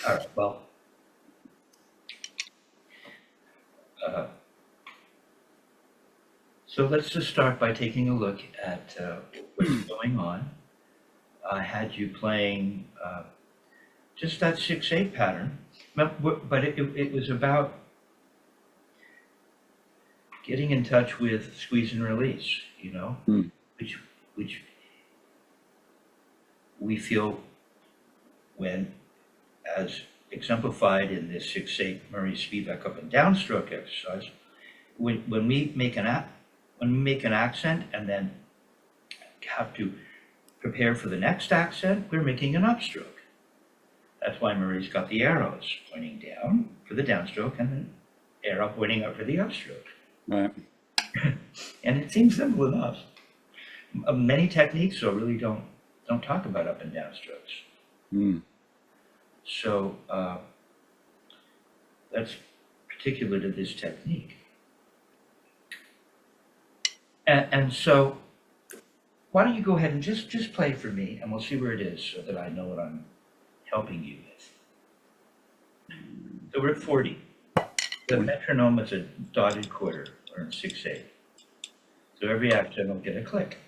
All right, well, uh, so let's just start by taking a look at what's going on. I had you playing just that 6/8 pattern, but it was about getting in touch with squeeze and release, Hmm. which which we feel when, as exemplified in this 6/8 Murray Spivack up and downstroke exercise, when we make an accent and then have to prepare for the next accent, we're making an upstroke. That's why Murray's got the arrows pointing down for the downstroke and then arrow pointing up for the upstroke. Right. And it seems simple enough. Many techniques, though, really don't talk about up and down strokes. Hmm. So that's particular to this technique. And so why don't you go ahead and just play for me, and we'll see where it is so that I know what I'm helping you with. So we're at 40. The metronome is a dotted quarter, or in 6/8. So every accent will get a click.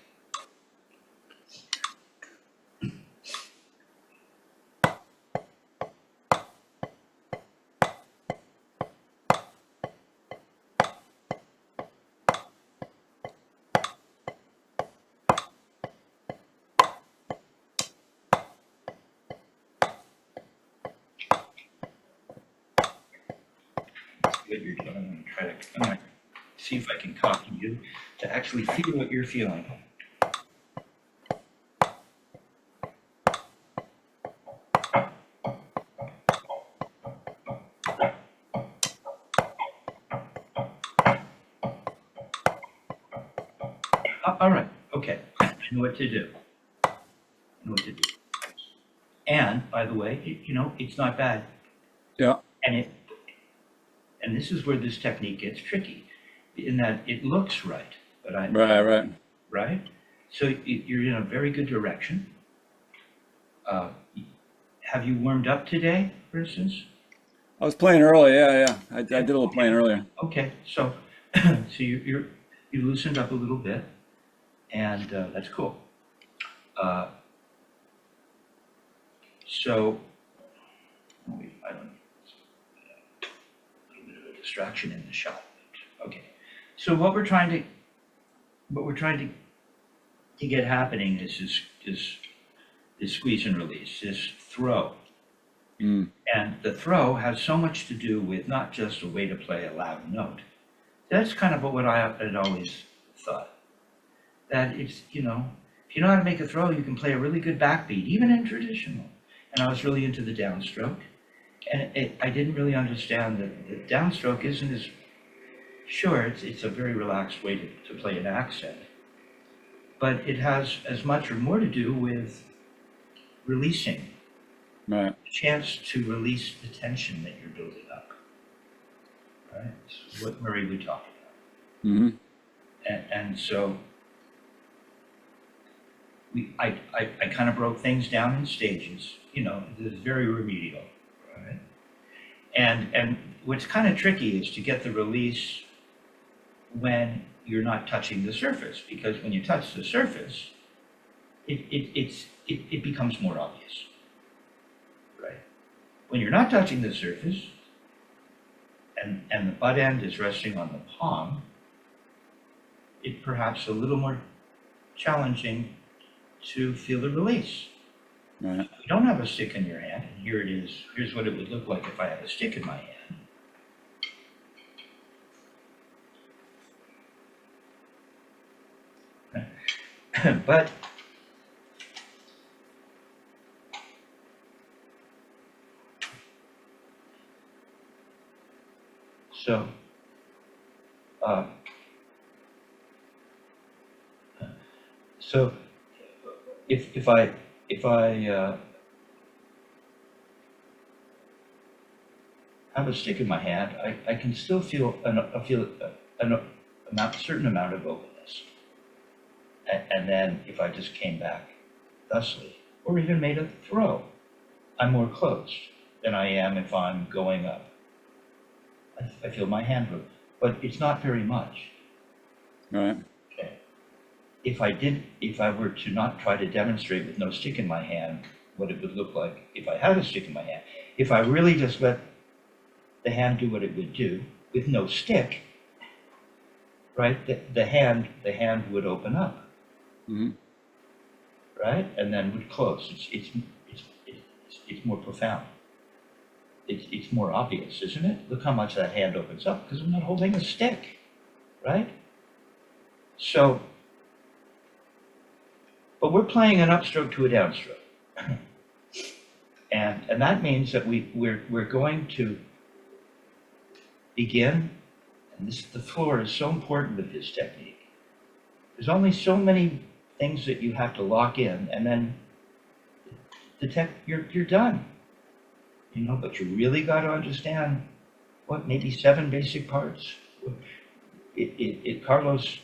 Good, you're doing. I'm gonna see if I can copy you to actually feel what you're feeling. All right, okay, I know what to do. I know what to do. And by the way, it's not bad. Yeah. And this is where this technique gets tricky, in that it looks right, but Right. right? So you're in a very good direction. Uh, have you warmed up today, for instance? I was playing early. Yeah. I did a little playing earlier. Okay, so so you loosened up a little bit, and that's cool. Uh, so I don't. A little bit of a distraction in the shot. Okay, so what we're trying to get happening is this squeeze and release, this throw. Hmm. And the throw has so much to do with not just a way to play a loud note. That's kind of what I had always thought. That it's, if you know how to make a throw, you can play a really good backbeat, even in traditional. And I was really into the downstroke. And I didn't really understand that the downstroke isn't as, sure, it's a very relaxed way to play an accent. But it has as much or more to do with releasing, Right. a chance to release the tension that you're building up. Right? This is what Murray would talk about. Hmm. And so I kind of broke things down in stages. This is very remedial, right? And what's kind of tricky is to get the release when you're not touching the surface, because when you touch the surface, it becomes more obvious, right? When you're not touching the surface, and the butt end is resting on the palm, it perhaps a little more challenging to feel the release. Right. You don't have a stick in your hand, and here it is. Here's what it would look like if I had a stick in my hand. But so so if I have a stick in my hand, I can still feel a certain amount of openness. And then if I just came back thusly, or even made a throw, I'm more closed. than I am if I'm going up. I feel my hand move, but it's not very much. Right. Okay. If I were to not try to demonstrate with no stick in my hand, what it would look like if I had a stick in my hand, if I really just let the hand do what it would do with no stick, right? The hand would open up, Mm-hmm. right, and then would close. It's more profound. It's more obvious, isn't it? Look how much that hand opens up because I'm not holding a stick, right? So, but we're playing an upstroke to a downstroke, and that means that we're going to begin. And the floor is so important with this technique. There's only so many things that you have to lock in, and then you're done. You know, but you really got to understand what maybe 7 basic parts. Carlos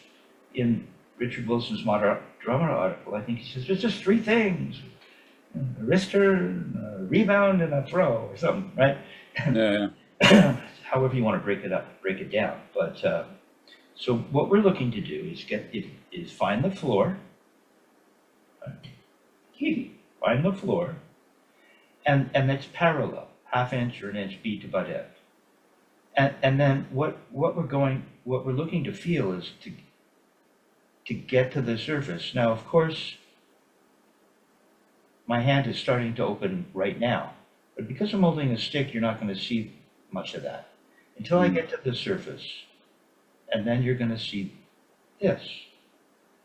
in Richard Wilson's Modern Drummer article, I think he says there's just 3 things: a wrister, a rebound, and a throw, or something, right? Yeah, yeah. However you want to break it down. But so what we're looking to do is find the floor, find the floor, and it's parallel, 1/2 inch or 1 inch beat to butt end. And then what we're looking to feel is to get to the surface. Now, of course, my hand is starting to open right now, but because I'm holding a stick, you're not going to see much of that until I get to the surface. And then you're going to see this,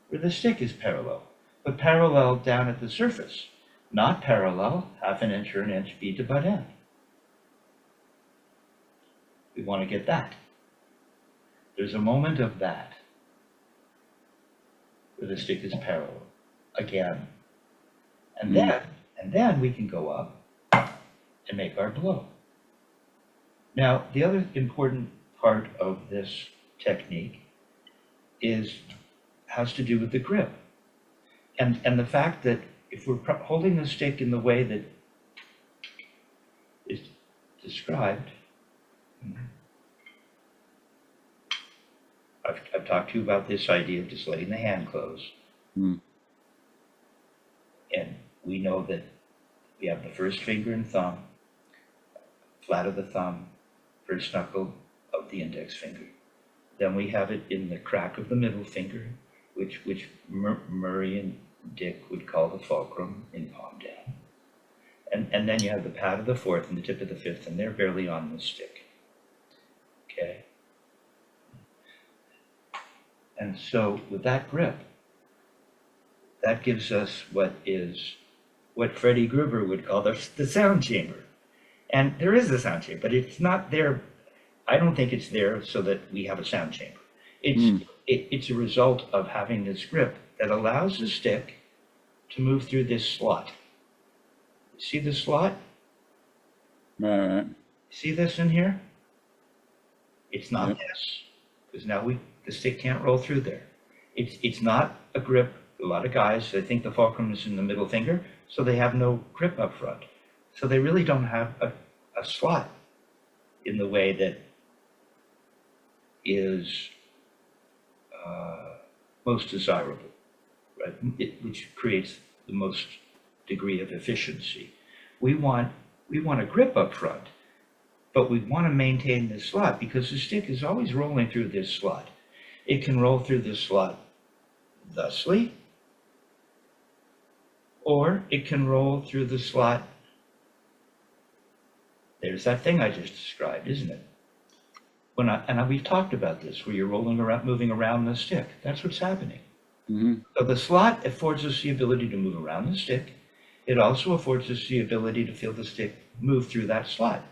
where the stick is parallel, but parallel down at the surface, not parallel 1/2 inch or 1 inch beat to butt end. We want to get that. There's a moment of that, where the stick is parallel again. And then we can go up and make our blow. Now, the other important part of this technique has to do with the grip. And the fact that if we're holding the stick in the way that is described, I've talked to you about this idea of just letting the hand close. Mm. And we know that we have the first finger and thumb, flat of the thumb, first knuckle of the index finger. Then we have it in the crack of the middle finger, which Murray and Dick would call the fulcrum in palm down. And then you have the pad of the 4th and the tip of the 5th, and they're barely on the stick. Okay? And so with that grip, that gives us what Freddie Gruber would call the sound chamber. And there is a sound chamber, but it's not there. I don't think it's there so that we have a sound chamber. It's a result of having this grip that allows the stick to move through this slot. See the slot? Right. See this in here? It's not this, because now the stick can't roll through there. It's not a grip. A lot of guys, they think the fulcrum is in the middle finger, so they have no grip up front. So they really don't have a slot in the way that is most desirable, right? Which creates the most degree of efficiency. We want a grip up front, but we want to maintain this slot because the stick is always rolling through this slot. It can roll through this slot thusly, or it can roll through the slot. There's that thing I just described, isn't it? We've talked about this, where you're rolling around, moving around the stick. That's what's happening. Mm-hmm. So the slot affords us the ability to move around the stick. It also affords us the ability to feel the stick move through that slot.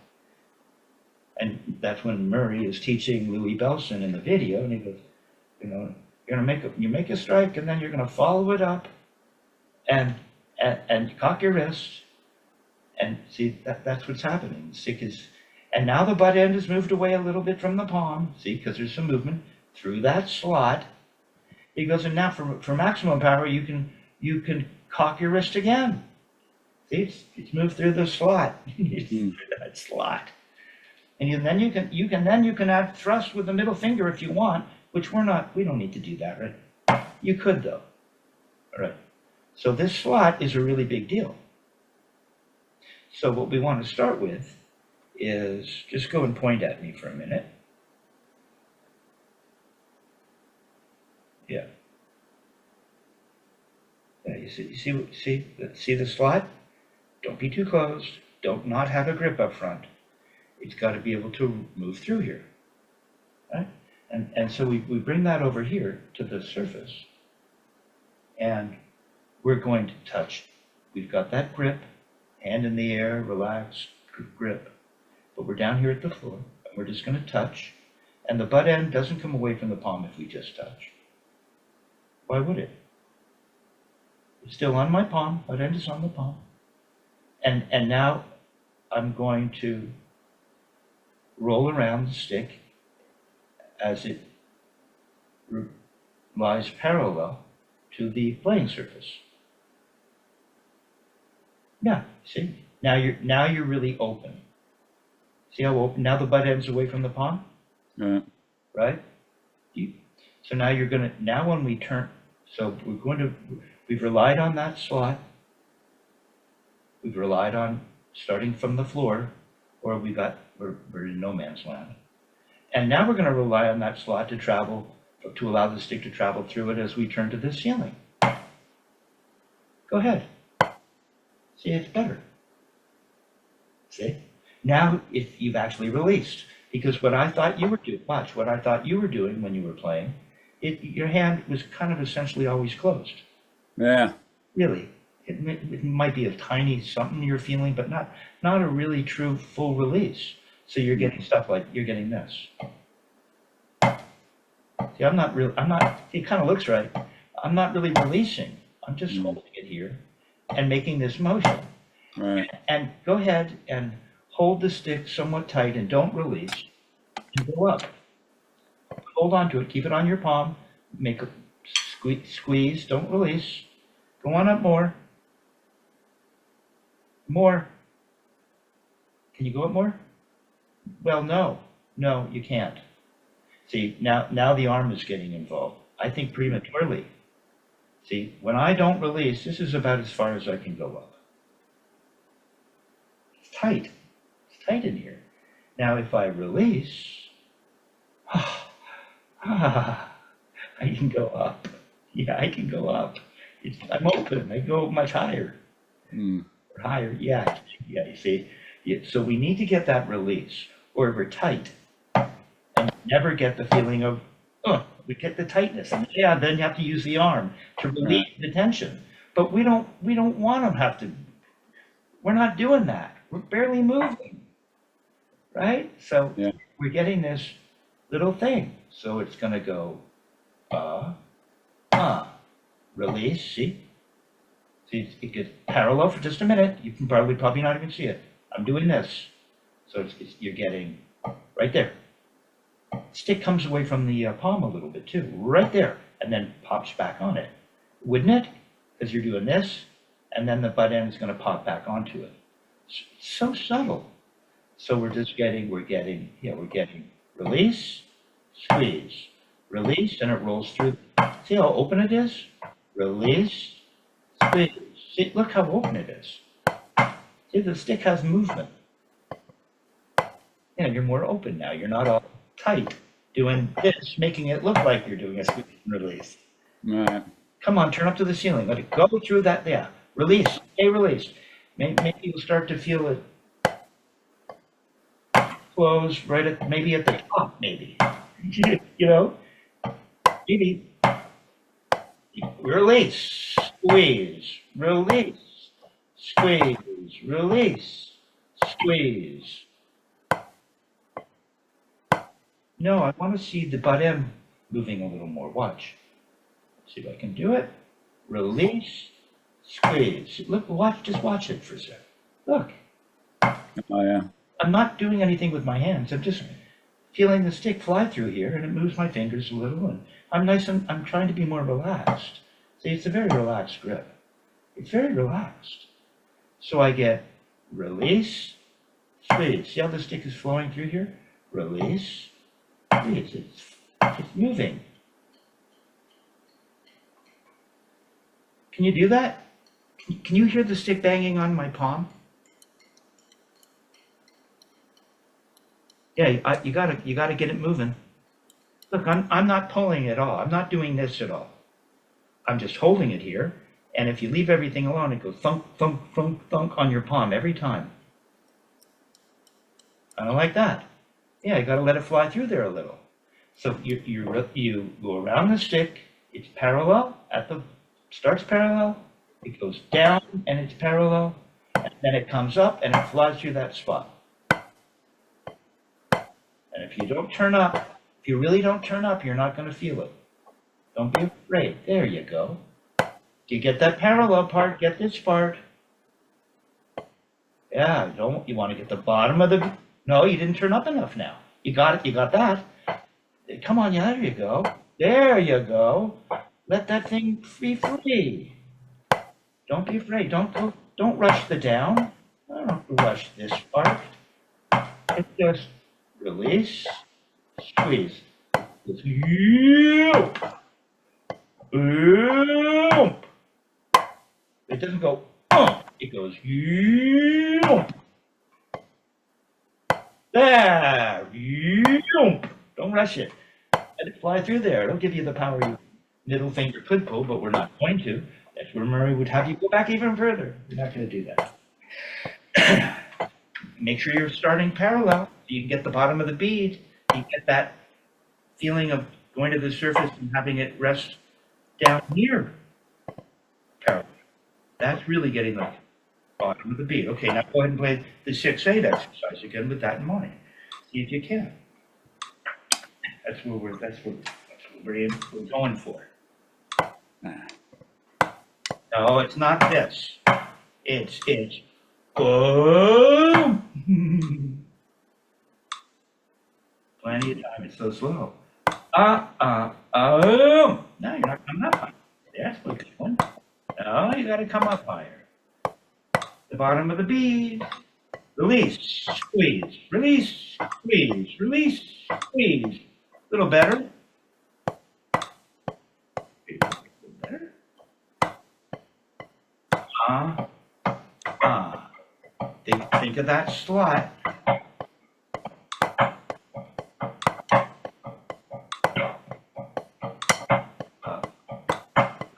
And that's when Murray is teaching Louis Belson in the video, and he goes, you know, you make a strike, and then you're going to follow it up, and cock your wrist, and see that's what's happening. The stick is, and now the butt end has moved away a little bit from the palm. See, because there's some movement through that slot. He goes, and now for maximum power, you can cock your wrist again See, it's moved through the slot. It's Hmm. through that slot. And then you can add thrust with the middle finger if you want, which we don't need to do that, right? You could though. All right. So this slot is a really big deal. So what we want to start with is, just go and point at me for a minute. Yeah. Yeah, see the slot? Don't be too closed. Don't not have a grip up front. It's got to be able to move through here, right? And so we bring that over here to the surface, and we're going to touch. We've got that grip, hand in the air, relaxed grip, but we're down here at the floor, and we're just going to touch, and the butt end doesn't come away from the palm if we just touch. Why would it? It's still on my palm, butt end is on the palm. And now I'm going to roll around the stick as it lies parallel to the playing surface. Yeah, see? Now you're really open. See how open? Now the butt end's away from the palm? Right. Right? So now now when we turn, so we've relied on that slot. We've relied on starting from the floor, or we're in no man's land. And now we're going to rely on that slot to allow the stick to travel through it as we turn to the ceiling. Go ahead. See, it's better. See? Now, if you've actually released, because what I thought you were doing when you were playing, your hand was kind of essentially always closed. Yeah. Really. It might be a tiny something you're feeling, but not a really true full release. So you're getting stuff like, you're getting this. See, it kind of looks right. I'm not really releasing. I'm just holding it here and making this motion. Right. And go ahead and hold the stick somewhat tight and don't release. And go up. Hold on to it. Keep it on your palm. Make a squeeze. Don't release. Go on up more. More. Can you go up more? Well, no, you can't. See, now the arm is getting involved. I think prematurely. See, when I don't release, this is about as far as I can go up. It's tight. It's tight in here. Now, if I release, I can go up. Yeah, I can go up. I'm open. I go much higher. Higher, yeah, you see. Yeah, so we need to get that release, or we're tight, and never get the feeling of, we get the tightness, and then you have to use the arm to relieve the tension. But we don't want to have to. We're not doing that. We're barely moving, right? So we're getting this little thing. So it's going to go, release. See. See, it gets parallel for just a minute. You can probably not even see it. I'm doing this. So you're getting right there. Stick comes away from the palm a little bit too, right there, and then pops back on it. Wouldn't it? Because you're doing this, and then the butt end is going to pop back onto it. It's so subtle. So we're getting release, squeeze, release, and it rolls through. See how open it is? Release, squeeze. See, look how open it is. See, the stick has movement. You're more open now. You're not all tight doing this, making it look like you're doing a squeeze and release. Right. Come on, turn up to the ceiling. Let it go through that. Yeah, release. Stay released. Maybe you'll start to feel it close maybe at the top, maybe. Maybe. Release, squeeze, release, squeeze, release, squeeze. No, I want to see the butt end moving a little more. Watch. See if I can do it. Release, squeeze. Look, just watch it for a second. Look. Oh, yeah. I'm not doing anything with my hands. I'm just feeling the stick fly through here, and it moves my fingers a little, and I'm trying to be more relaxed. See, it's a very relaxed grip. It's very relaxed. So I get release, squeeze. See how the stick is flowing through here? Release, squeeze. It's moving. Can you do that? Can you hear the stick banging on my palm? Yeah, you gotta get it moving. Look, I'm not pulling at all. I'm not doing this at all. I'm just holding it here. And if you leave everything alone, it goes thunk, thunk, thunk, thunk on your palm every time. I don't like that. Yeah, you got to let it fly through there a little. So you go around the stick. It's parallel starts parallel. It goes down and it's parallel, and then it comes up and it flies through that spot. And if you don't turn up, if you really don't turn up, you're not going to feel it. Don't be afraid. There you go. You get that parallel part, get this part. Yeah, you want to get the bottom of the, no, you didn't turn up enough now. You got it, you got that. Come on, yeah, there you go. There you go. Let that thing be free. Don't be afraid. Don't rush the down. Don't rush this part. It's just release, squeeze. It's you. Boom. It doesn't go, it goes, there, don't rush it. Let it fly through there. It'll give you the power your middle finger could pull, but we're not going to. That's where Murray would have you go back even further. We're not going to do that. Make sure you're starting parallel so you can get the bottom of the bead. You get that feeling of going to the surface and having it rest down here. Parallel. That's really getting the bottom of the bead. Okay, now go ahead and play the 6/8 exercise again with that in mind. See if you can. That's what we're going for. No, it's not this. It's boom. Plenty of time. It's so slow. No, you're not coming up high. That's a good one. No, you got to come up higher. The bottom of the bead. Release, squeeze, release, squeeze, release, squeeze. A little better. Better. Think of that slot.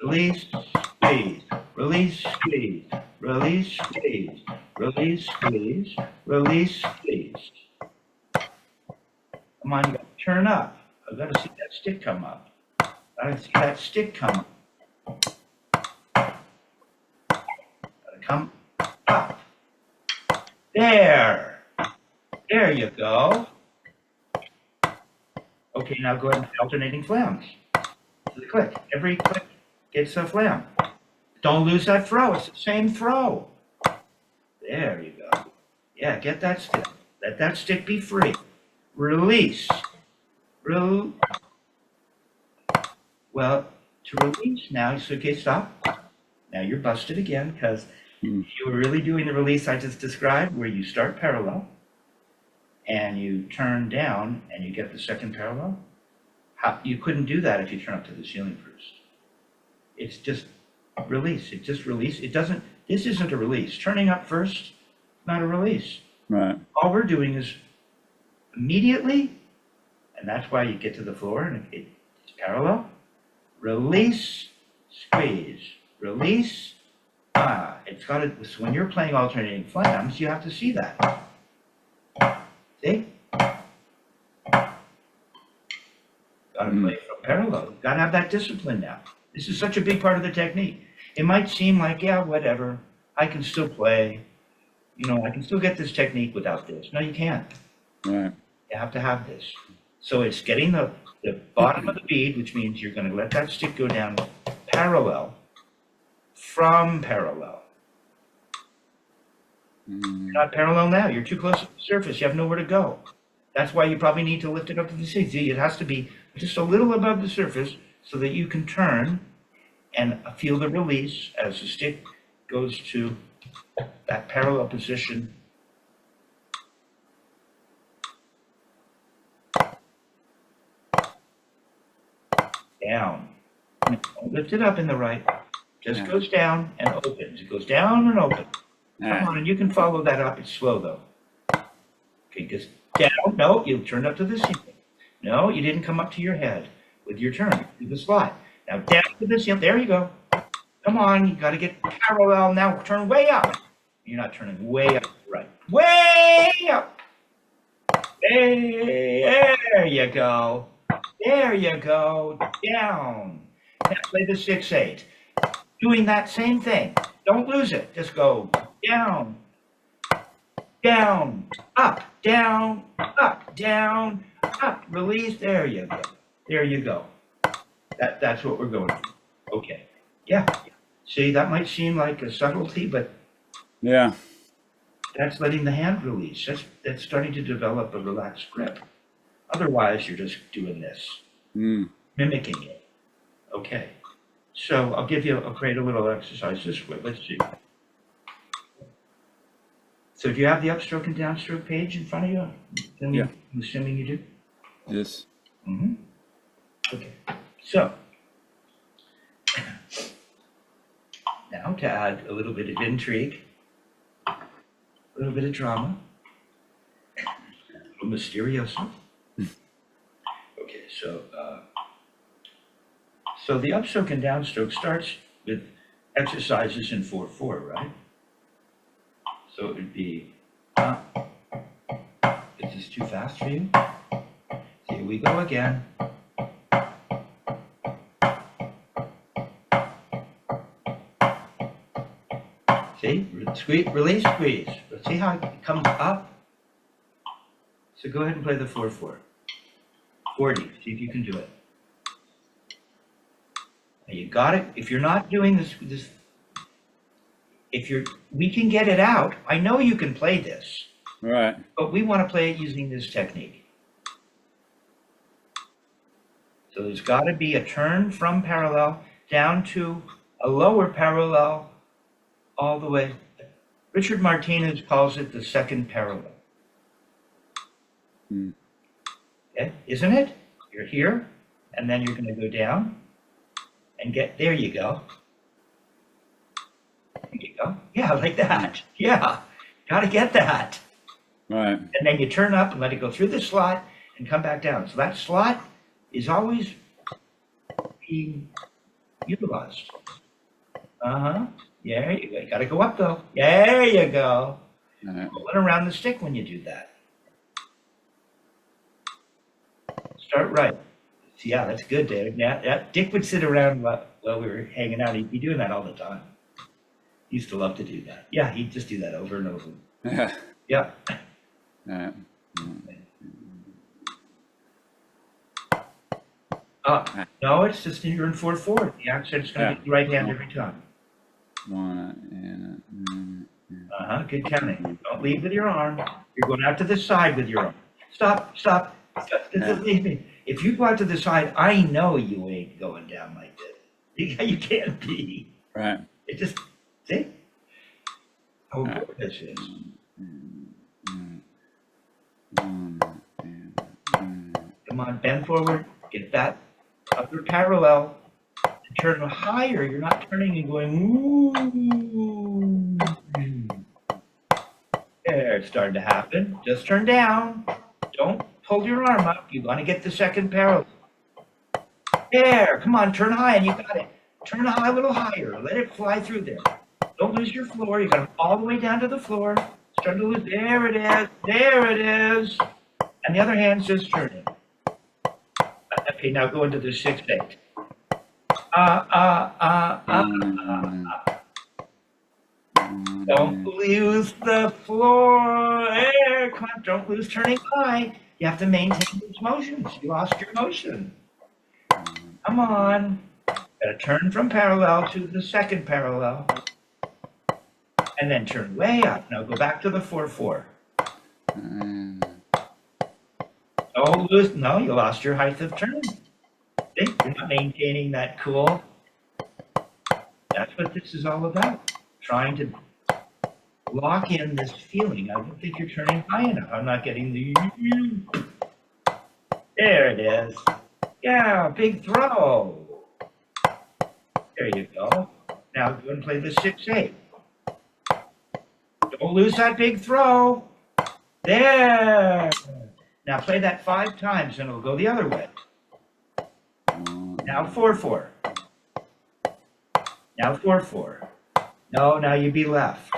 Release, squeeze, release, squeeze, release, squeeze, release, squeeze, release, squeeze. Come on, you got to turn up. I've got to see that stick come up. I see that stick come up. Got to come up. There. There you go. Okay, now go ahead and alternating flams. To the click. Every click gets a flam. Don't lose that throw. It's the same throw. There you go. Yeah, get that stick. Let that stick be free. Release. Well, to release now, so okay, stop. Now you're busted again because you were really doing the release I just described where you start parallel and you turn down and you get the second parallel. You couldn't do that if you turn up to the ceiling first. It's just release. It just release. It doesn't, this isn't a release. Turning up first, not a release. Right. All we're doing is immediately, and that's why you get to the floor and it's parallel. Release, squeeze, release. It's got to, so when you're playing alternating flams, you have to see that. See? Got to play from parallel. Got to have that discipline now. This is such a big part of the technique. It might seem like, yeah, whatever. I can still play. You know, I can still get this technique without this. No, you can't. Right. You have to have this. So it's getting the bottom of the bead, which means you're going to let that stick go down parallel from parallel. You're not parallel now. You're too close to the surface. You have nowhere to go. That's why you probably need to lift it up to the sea. See, it has to be just a little above the surface so that you can turn and feel the release as the stick goes to that parallel position. Down. Don't lift it up in the right. Just goes down and opens. It goes down and opens. Come on, and you can follow that up. It's slow though. Okay, just down. No, you turn up to the ceiling. No, you didn't come up to your head with your turn. Do the slide. Now down to the ceiling. There you go. Come on, you got to get parallel. Now turn way up. You're not turning way up. Right. Way up. Hey, there you go. There you go. Down. Now play the 6/8. Doing that same thing. Don't lose it. Just go down, down, up, down, up, down, up. Release. There you go. There you go. That's what we're going for. Okay. Yeah. See, that might seem like a subtlety, but Yeah. that's letting the hand release. That's starting to develop a relaxed grip. Otherwise, you're just doing this, mimicking it. Okay. So I'll create a little exercise this way. Let's see. So do you have the upstroke and downstroke page in front of you? Yeah. I'm assuming you do. Yes. Mm-hmm. Okay. So now to add a little bit of intrigue, a little bit of drama, a little mysterioso. Okay, so the upstroke and downstroke starts with exercises in 4/4, right? So it would be, is this too fast for you? Here we go again. See, squeeze, release, squeeze. But see how it comes up? So go ahead and play the 4/4. 40, see if you can do it. Now you got it. If you're not doing this, we can get it out. I know you can play this, Right. but we want to play it using this technique. So there's got to be a turn from parallel down to a lower parallel all the way. Richard Martinez calls it the second parallel. Okay, isn't it? You're here, and then you're going to go down and there you go. There you go. Yeah, like that. Yeah, got to get that. Right. And then you turn up and let it go through the slot and come back down. So that slot is always being utilized. Yeah, you go. You got to go up though. There you go. Pull it around the stick when you do that. Start right. Yeah, that's good, David. Yeah, Dick would sit around while we were hanging out. He'd be doing that all the time. He used to love to do that. Yeah, he'd just do that over and over. Yeah. Yeah. No, it's just you're in 4/4. The accent's going to be right hand every time. Good counting. Don't lead with your arm. You're going out to the side with your arm. Stop. Leave me. If you go out to the side, I know you ain't going down like this. You can't be. Right. It just, see? How important this is. Come on, bend forward. Get that upper parallel. And turn higher. You're not turning and going, ooh. There, it's starting to happen. Just turn down. Don't pull your arm up. You want to get the second parallel. There, come on, turn high, and you got it. Turn high, a little higher. Let it fly through there. Don't lose your floor. You got it all the way down to the floor. Start to lose. There it is. There it is. And the other hand's just turning. Okay, now go into the 6/8. Don't lose the floor. There, come on, don't lose turning high. You have to maintain these motions. You lost your motion. Come on. Gotta turn from parallel to the second parallel. And then turn way up. Now go back to the 4/4. Don't lose. No, you lost your height of turn. See? You're not maintaining that cool. That's what this is all about. Trying to lock in this feeling. I don't think you're turning high enough. I'm not getting the, there it is. Yeah, big throw. There you go. Now go and play the 6-8. Don't lose that big throw. There. Now play that 5 times and it'll go the other way. Now 4-4. Now 4-4. No, now you be left.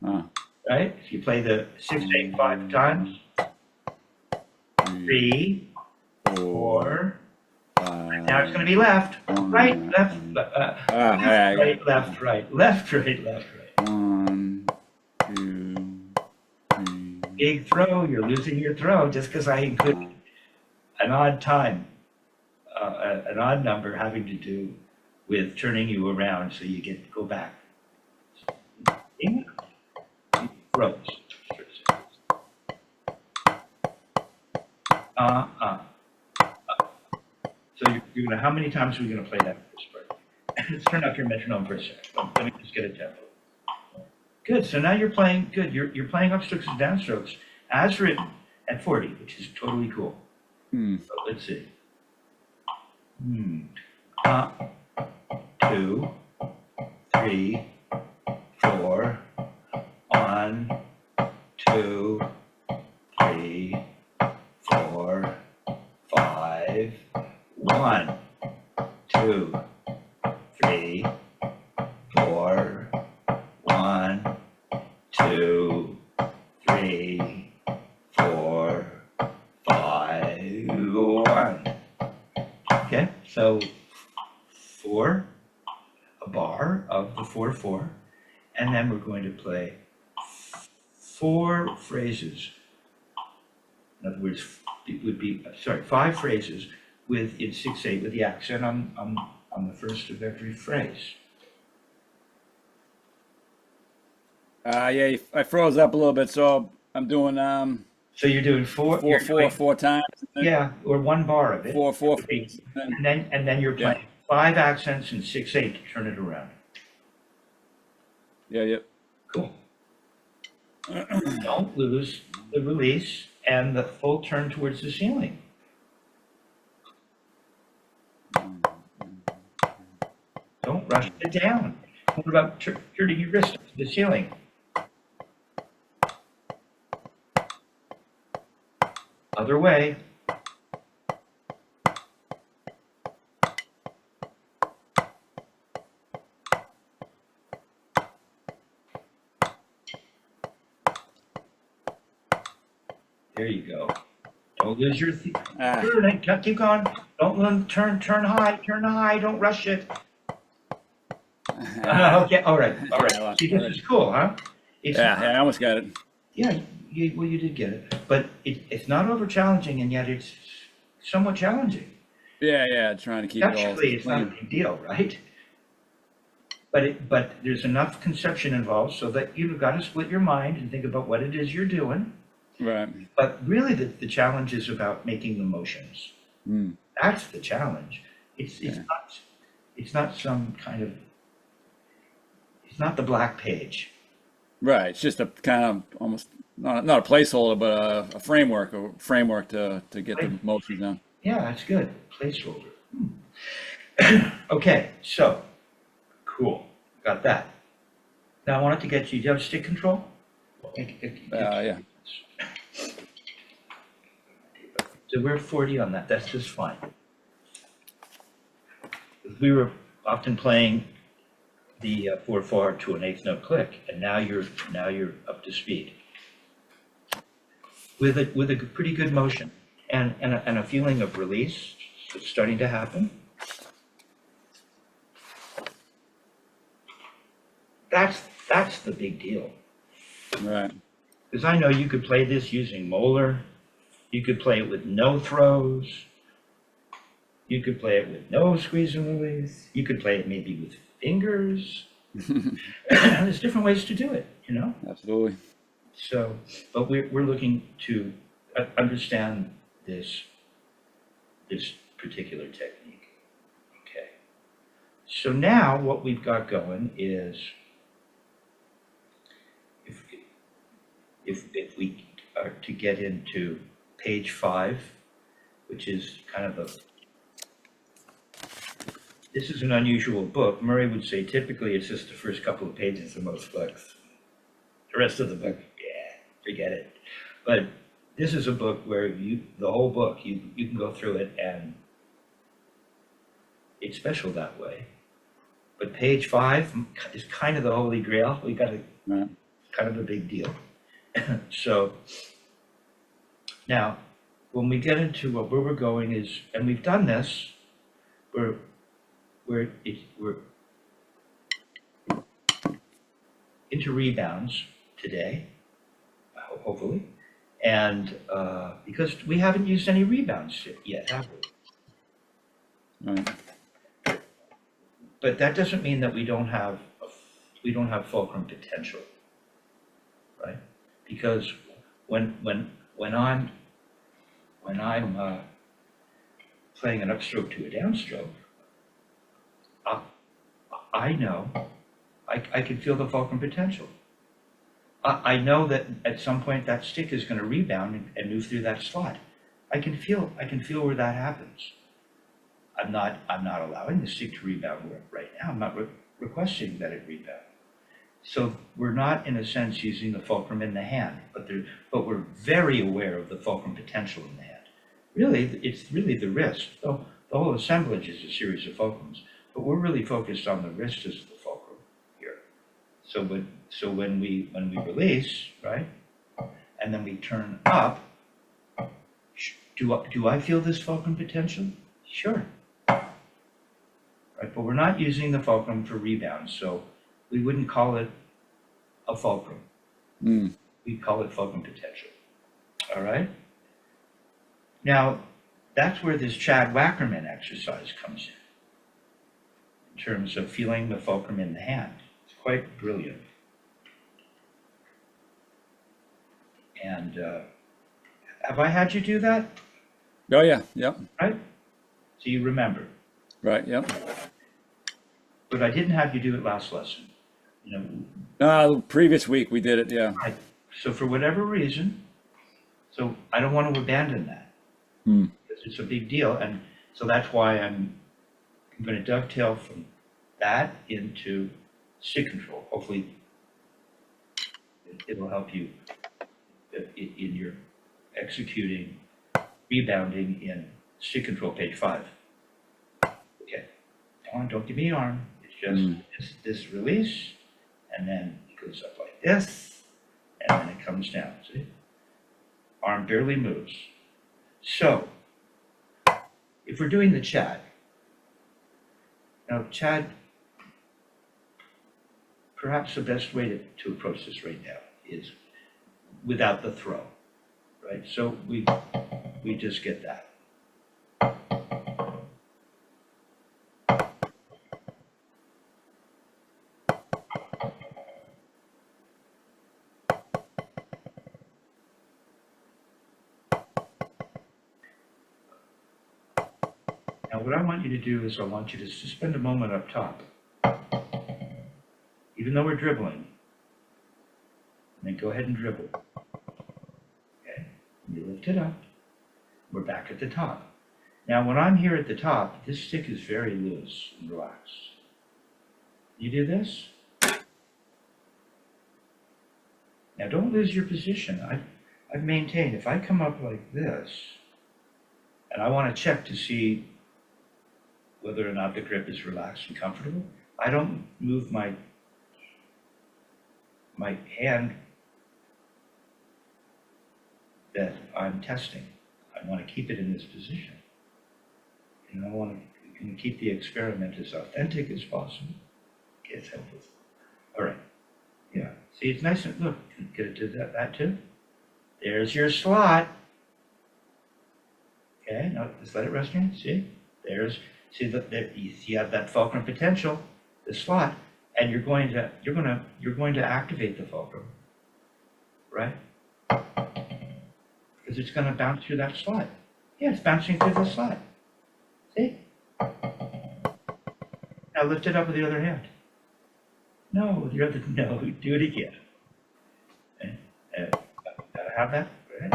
Right? If you play the 6-8 5 times. 3, 4. Now it's going to be left, right, left, right, left, right, left, right, left, right. 1, 2, 3. Big throw. You're losing your throw just because I included an odd time, an odd number having to do with turning you around so you get go back. Throws. So you're gonna, how many times are we gonna play that first part? Let's turn off your metronome for a second. Let me just get a tempo. Good, so now you're playing, good, you're playing upstrokes and downstrokes as written at 40, which is totally cool. So let's see. 2, 3, 4, 1, 2, 3, 4, 5, 1, 2, 3, 4, 1, 2, 3, 4, 5, 1. Okay, so 4, a bar of the 4-4, and then we're going to play 4 phrases. In other words, it would be, 5 phrases with in 6-8 with the accent on the first of every phrase. Yeah, I froze up a little bit, so I'm doing So you're doing 4, you're doing, 4 times. yeah, or 1 bar of it. 4. And then you're playing 5 accents and 6-8 to turn it around. Yeah. Cool. Don't lose the release and the full turn towards the ceiling. Don't rush it down. What about turning your wrist to the ceiling? Other way. There you go. Don't lose your turn. Keep going. Don't turn high. Don't rush it. Okay. All right. See, this is cool, huh? I almost got it. Yeah. Well, you did get it, but it's not over challenging, and yet it's somewhat challenging. Yeah. Trying to keep it all Actually, it's not a big deal, right? But there's enough conception involved so that you've got to split your mind and think about what it is you're doing. Right. But really, the challenge is about making the motions. That's the challenge. It's not some kind of, it's not the black page. Right. It's just a kind of almost not a placeholder, but a framework to get the motions down. Yeah, that's good. Placeholder. Okay, so cool. Got that. Now I wanted to get you. Do you have stick control? Yeah. So we're 40 on that. That's just fine. We were often playing the 4/4 to an eighth note click, and now you're up to speed with a pretty good motion and a feeling of release that's starting to happen. That's the big deal. Right. Because I know you could play this using molar, you could play it with no throws, you could play it with no squeeze and release, you could play it maybe with fingers. There's different ways to do it, you know? Absolutely. So, but we're looking to understand this particular technique. Okay. So now what we've got going is if we are to get into page 5, which is kind of this is an unusual book. Murray would say typically it's just the first couple of pages of most books. The rest of the book, yeah, forget it. But this is a book where the whole book, you can go through it, and it's special that way. But page 5 is kind of the holy grail. We got Right. kind of a big deal. So now, when we get into where we're going is, and we've done this, we're into rebounds today, hopefully, and because we haven't used any rebounds yet, have we? Right. But that doesn't mean that we don't have fulcrum potential, right? Because when I'm playing an upstroke to a downstroke, I know I can feel the fulcrum potential. I know that at some point that stick is going to rebound and move through that slot. I can feel where that happens. I'm not allowing the stick to rebound right now. I'm not requesting that it rebound. So we're not, in a sense, using the fulcrum in the hand, but we're very aware of the fulcrum potential in the hand. Really, it's really the wrist. So the whole assemblage is a series of fulcrums, but we're really focused on the wrist as the fulcrum here. So when we release, right, and then we turn up, do I feel this fulcrum potential? Sure. Right, but we're not using the fulcrum for rebound, so we wouldn't call it a fulcrum. We'd call it fulcrum potential. All right? Now, that's where this Chad Wackerman exercise comes in terms of feeling the fulcrum in the hand. It's quite brilliant. And have I had you do that? Oh yeah, yep. Right? So you remember. Right, yep. But I didn't have you do it last lesson. You know, The previous week we did it, yeah. right. So for whatever reason, so I don't want to abandon that. Because it's a big deal, and so that's why I'm going to dovetail from that into stick control. Hopefully it'll help you in your executing, rebounding in stick control, page 5. Okay, don't give me an arm. It's just this release, and then it goes up like this, and then it comes down, see? Arm barely moves. So, if we're doing the Chad, now Chad, perhaps the best way to approach this right now is without the throw, right? So we just get that. Now, what I want you to do is I want you to just spend a moment up top, even though we're dribbling, and then go ahead and dribble. Okay, you lift it up. We're back at the top. Now, when I'm here at the top, this stick is very loose and relaxed. You do this. Now, don't lose your position. I've maintained if I come up like this, and I want to check to see whether or not the grip is relaxed and comfortable, I don't move my hand that I'm testing. I want to keep it in this position. And I want to keep the experiment as authentic as possible. Okay, it's helpful. All right. Yeah. See, it's nice and look. Get it to that too. There's your slot. Okay. Now just let it rest here. See, see that you have that fulcrum potential, the slot, and you're going to activate the fulcrum, right? Because it's going to bounce through that slot. Yeah, it's bouncing through the slot. See? Now lift it up with the other hand. No, with your other, no, do it again. have that? Right.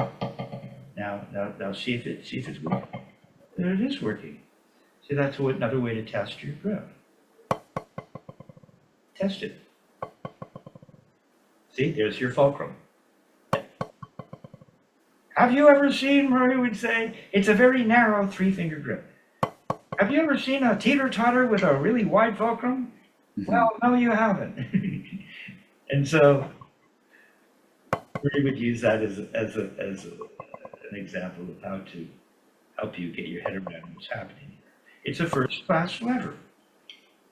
Now see if it's working. There it is working. See, that's another way to test your grip. Test it. See, there's your fulcrum. Have you ever seen, Murray would say, it's a very narrow 3-finger grip. Have you ever seen a teeter-totter with a really wide fulcrum? Well, no, you haven't. And so we would use that as an example of how to help you get your head around what's happening. It's a first-class lever,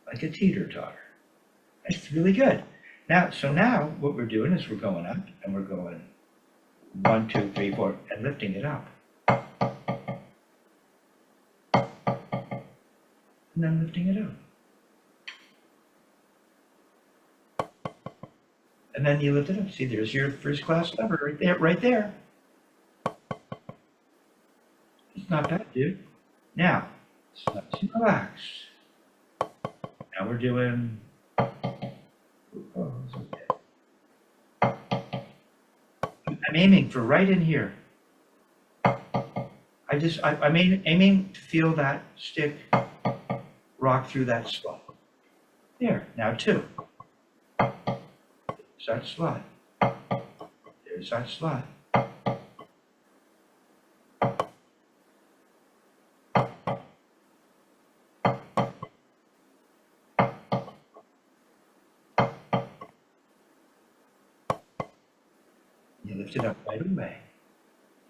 like a teeter-totter. It's really good. Now what we're doing is we're going up and we're going 1, 2, 3, 4, and lifting it up. And then lifting it up. And then you lift it up. See, there's your first class lever right there. It's not bad, dude. Now, let's relax. Now we're doing, I'm aiming for right in here. I'm aiming to feel that stick rock through that slot. There, now 2. There's that slot. There's that slot. You lift it up right away.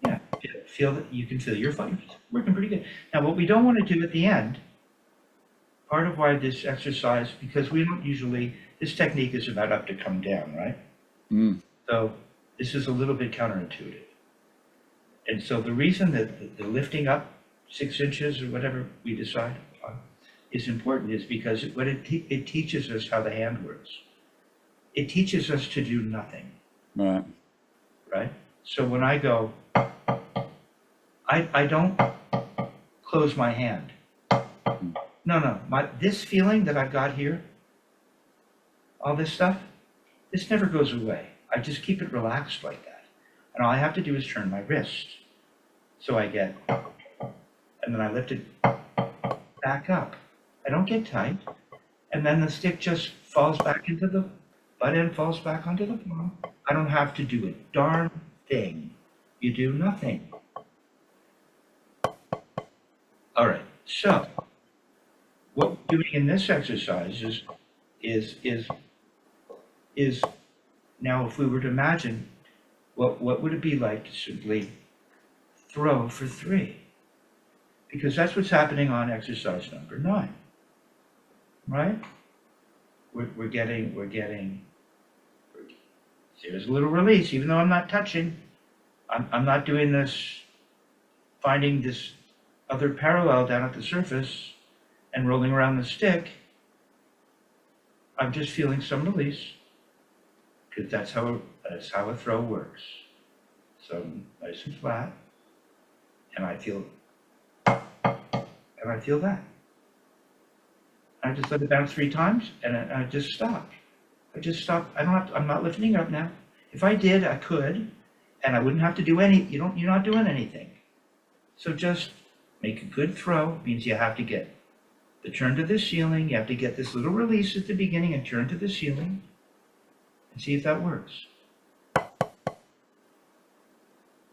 Yeah, feel that you can feel your foot working pretty good. Now, what we don't want to do at the end, part of why this exercise, because we don't usually, this technique is about up to come down, right? So this is a little bit counterintuitive. And so the reason that the lifting up 6 inches or whatever we decide on is important is because it teaches us how the hand works. It teaches us to do nothing. Right. Right? So when I go, I don't close my hand. No, this feeling that I've got here, all this stuff, this never goes away. I just keep it relaxed like that. And all I have to do is turn my wrist. So I get, and then I lift it back up. I don't get tight. And then the stick just falls back into the butt end, falls back onto the palm. I don't have to do a darn thing. You do nothing. All right, so what we're doing in this exercise is now if we were to imagine what would it be like to simply throw for 3? Because that's what's happening on exercise number 9, right? We're getting, there's a little release, even though I'm not touching. I'm not doing this, finding this other parallel down at the surface and rolling around the stick. I'm just feeling some release, because that's how a throw works. So nice and flat, and I feel that. I just let it bounce 3 times, and I just stop. I'm not lifting up now. If I did, I could, and I wouldn't have to do you're not doing anything. So just make a good throw. Means you have to get the turn to the ceiling. You have to get this little release at the beginning and turn to the ceiling, and see if that works.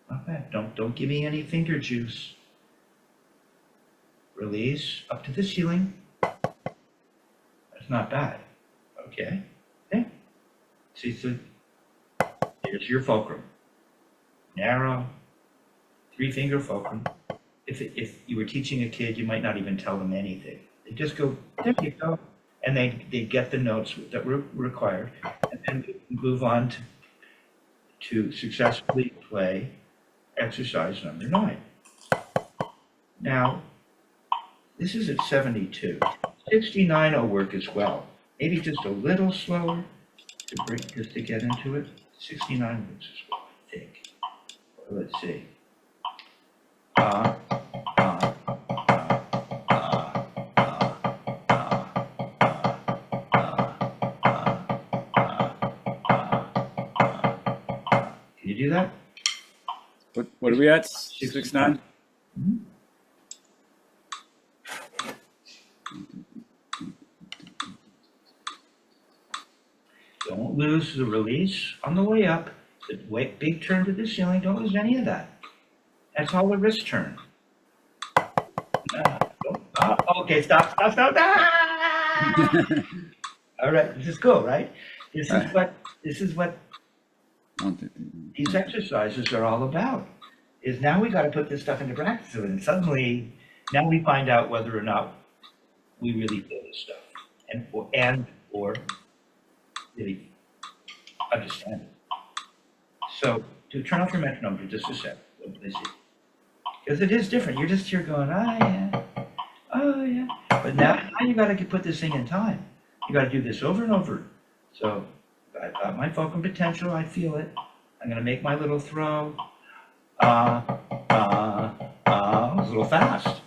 Not bad. Don't give me any finger juice. Release up to the ceiling. That's not bad. Okay. See, so there's your fulcrum. Narrow, 3-finger fulcrum. If you were teaching a kid, you might not even tell them anything. They just go, there you go. And they get the notes that were required, and then move on to successfully play exercise number 9. Now, this is at 72. 69 will work as well. Maybe just a little slower just to get into it. 69 works as well, I think. Let's see. Can you do that? What are we at? 6'9"? Don't lose the release on the way up. The big turn to the ceiling, don't lose any of that. That's all the wrist turn. Okay, stop. All right, this is cool, right? This is what these exercises are all about. Is now we got to put this stuff into practice, and suddenly now we find out whether or not we really feel this stuff, or really understand it. So to turn off your metronome for just a sec, because it is different. You're just here going, oh yeah. But now you got to put this thing in time. You got to do this over and over. So I've got my fulcrum potential. I feel it. I'm going to make my little throw. It was a little fast.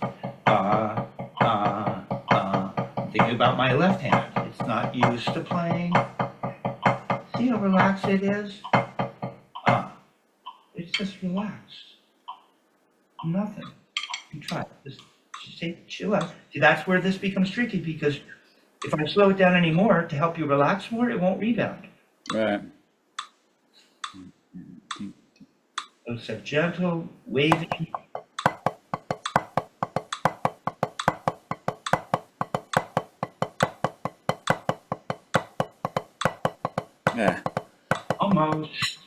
I'm thinking about my left hand. It's not used to playing. See how relaxed it is? It's just relaxed. Nothing. You try it. Just chill out. See, that's where this becomes tricky, because if I slow it down anymore to help you relax more, it won't rebound. Right. So it's a gentle, wavy. Yeah. Almost.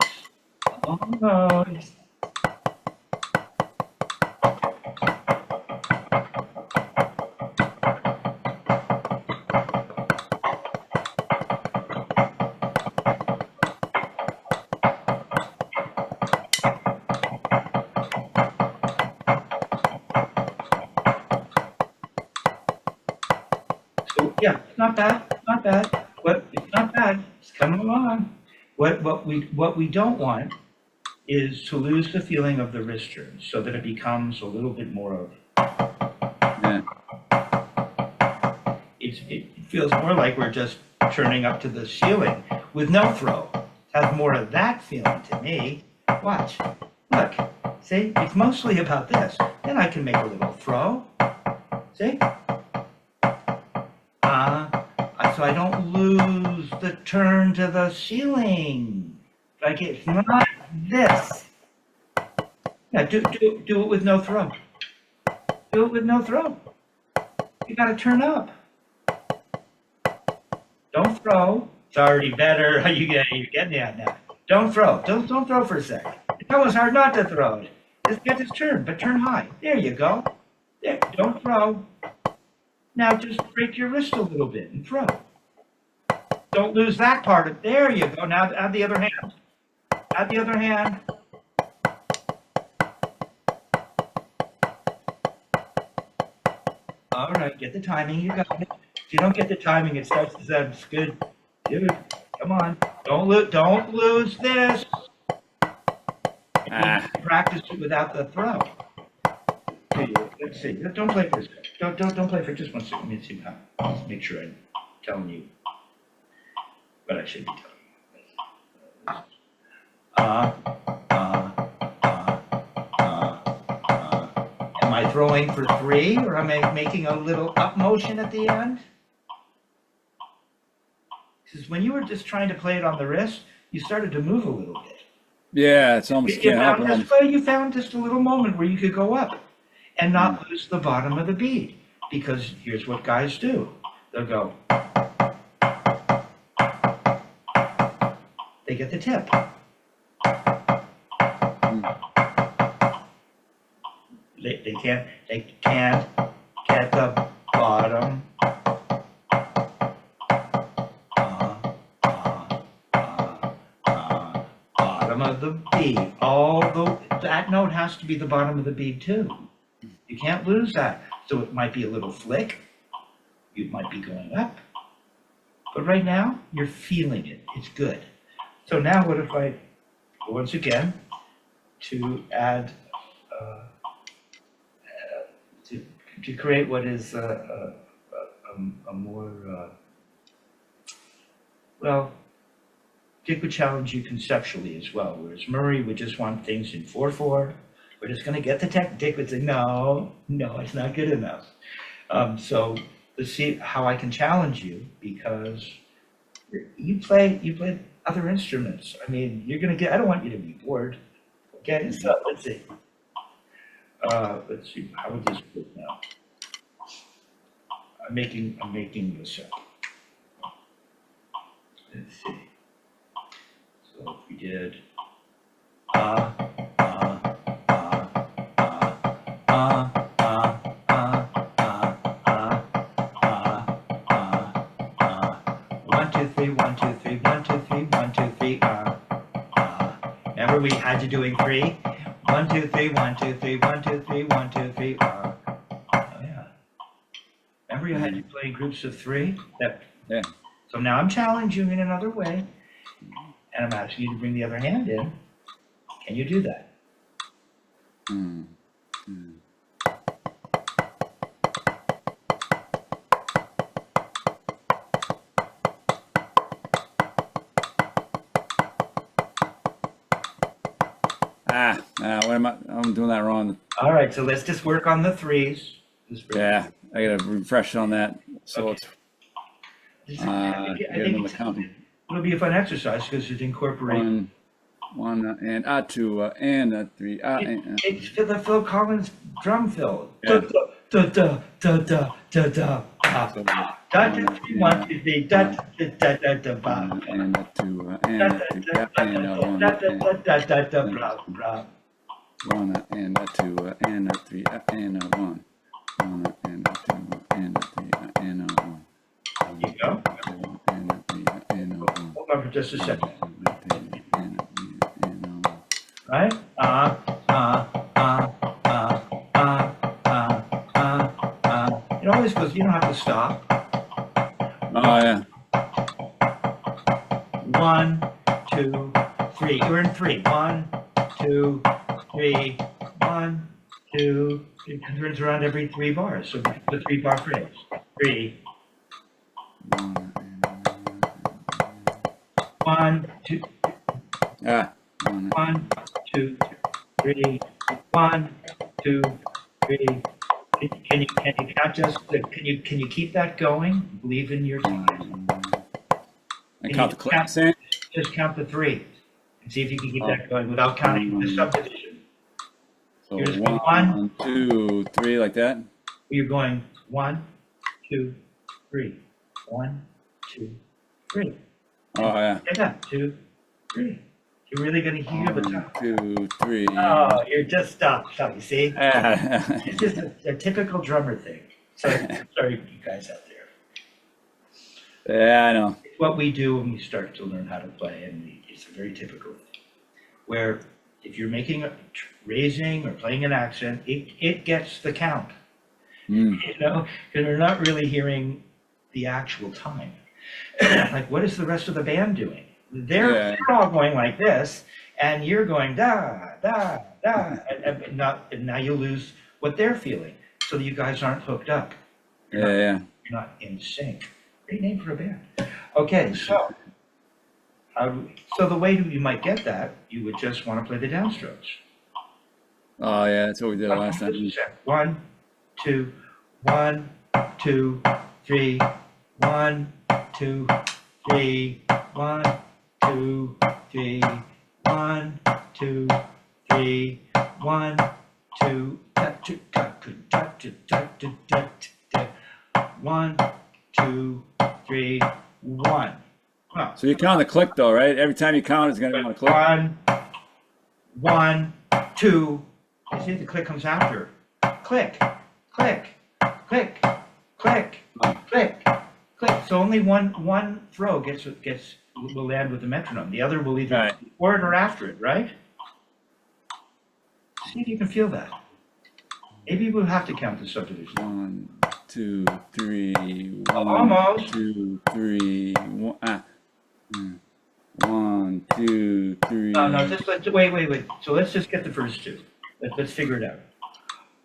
So yeah, it's not bad. Not bad. It's not bad. It's coming along. What we don't want is to lose the feeling of the wrist turn, so that it becomes a little bit more of. Yeah. It feels more like we're just turning up to the ceiling with no throw. It has more of that feeling to me. Watch. Look. See? It's mostly about this. Then I can make a little throw. See? So I don't lose the turn to the ceiling. Like, it's not this. Yeah, do it with no throw. Do it with no throw. You gotta turn up. Don't throw. It's already better. You're getting it now. Don't throw. Don't throw for a second. It's almost hard not to throw it. Just get this turn, but turn high. There you go. There. Don't throw. Now just break your wrist a little bit and throw. Don't lose that part of. There you go. Now add the other hand. Add the other hand. All right, get the timing. You got it. If you don't get the timing, it starts to sound good. Dude, come on. Don't lose this. Practice it without the throw. Let's see. Don't play for a second. Don't play for just 1 second. Let me see how. Let's make sure I'm telling you what I should be telling you. Am I throwing for 3, or am I making a little up motion at the end? Because when you were just trying to play it on the wrist, you started to move a little bit. Yeah, it's almost You found just a little moment where you could go up and not lose the bottom of the bead. Because here's what guys do. They'll go. They get the tip. They can't get the bottom. Bottom of the bead. Although that note has to be the bottom of the bead too. You can't lose that. So it might be a little flick. You might be going up. But right now, you're feeling it. It's good. So now what if I, once again, to add, to create what is a more, well, Dick would challenge you conceptually as well, whereas Murray would just want things in 4/4. We're just gonna get the tech. Dick would say, no, it's not good enough. So let's see how I can challenge you, because you play other instruments. I mean, I don't want you to be bored. Okay, so let's see. Let's see, how would this work now? I'm making this up. Let's see. So if we did one, two, three, one, two, three, one, two, three, one, two, three, remember we had you doing 3? 1, 2, 3, 1, 2, 3, 1, 2, 3, 1, 2, 3, oh yeah. Remember you had you playing groups of 3? Yeah. So now I'm challenging you in another way, and I'm asking you to bring the other hand in. Can you do that? What am I'm doing that wrong. All right, so let's just work on the 3s. Yeah, I gotta refresh on that. So Okay. I get another counting. It'll be a fun exercise because it incorporates. One and 2 and 3 It's for the Phil Collins drum fill. Yeah. Da da da da da da. Da da 3, 1, 2, 3. Da da da da da ba. and 2 and 3 Da da da da da blah blah. 1 and 2 and 3 and 1 and 2 and 3 and 1. There you go. And 3 and 1. Hold on for just a second. Right? It always goes, you don't have to stop. Oh, yeah. 1, 2, 3. You're in 3. 1, 2, 3. 1, 2. It turns around every 3 bars. So the 3-bar phrase. 3. 1, 2. 1, 2, 3. 1, 2, 3. Can you count just? Can you keep that going? Believe in your time. And count the clicks, Sam? Just count the 3 and see if you can keep that going without counting the subdivision. So You're just 1, 2, 3, like that. You're going 1, 2, 3. 1, 2, 3. Oh, yeah. Get that 2, 3. You're really going to hear the time. 2, 3. Oh, you're just stop. You see? Yeah. It's just a typical drummer thing. Sorry, you guys out there. Yeah, I know. It's what we do when we start to learn how to play, and it's a very typical thing. Where if you're making raising or playing an accent, it gets the count. You know, because we're not really hearing the actual time. Like, what is the rest of the band doing? They're all going like this, and you're going da da da, and now you lose what they're feeling, so that you guys aren't hooked up. You're not in sync. Great name for a band. Okay, so the way you might get that, you would just want to play the downstrokes. Oh, yeah, that's what we did last time. 1, 2, 1, 2, 3. 1, 2, 3. 1, 2, 3. 1, 2, 3. 1, 2. 1, 2, 3. 1. Well, So you count the click though, right? Every time you count, it's gonna be on a click. 1, 1, 2. You see the click comes after. Click, click, click, click, click, click. So only one throw will land with the metronome. The other will either before it or after it, right? See if you can feel that. Maybe we'll have to count the subdivision. 1, 2, 3. 1, Almost. 2, 3. 1, 1, 2, 3. No, just wait. So let's just get the first 2. Let's figure it out.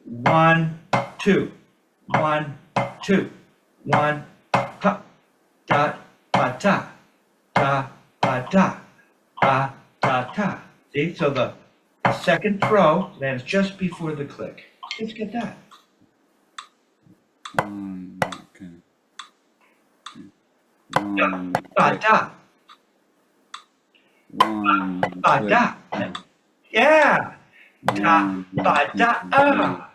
1, 2, 1, 2, 1, pa, da, ba, da, da, ba, da, da, da, da. See, so the second throw lands just before the click. Let's get that. Okay. Da, da. Da, da. Yeah. Da, ba, da, ah.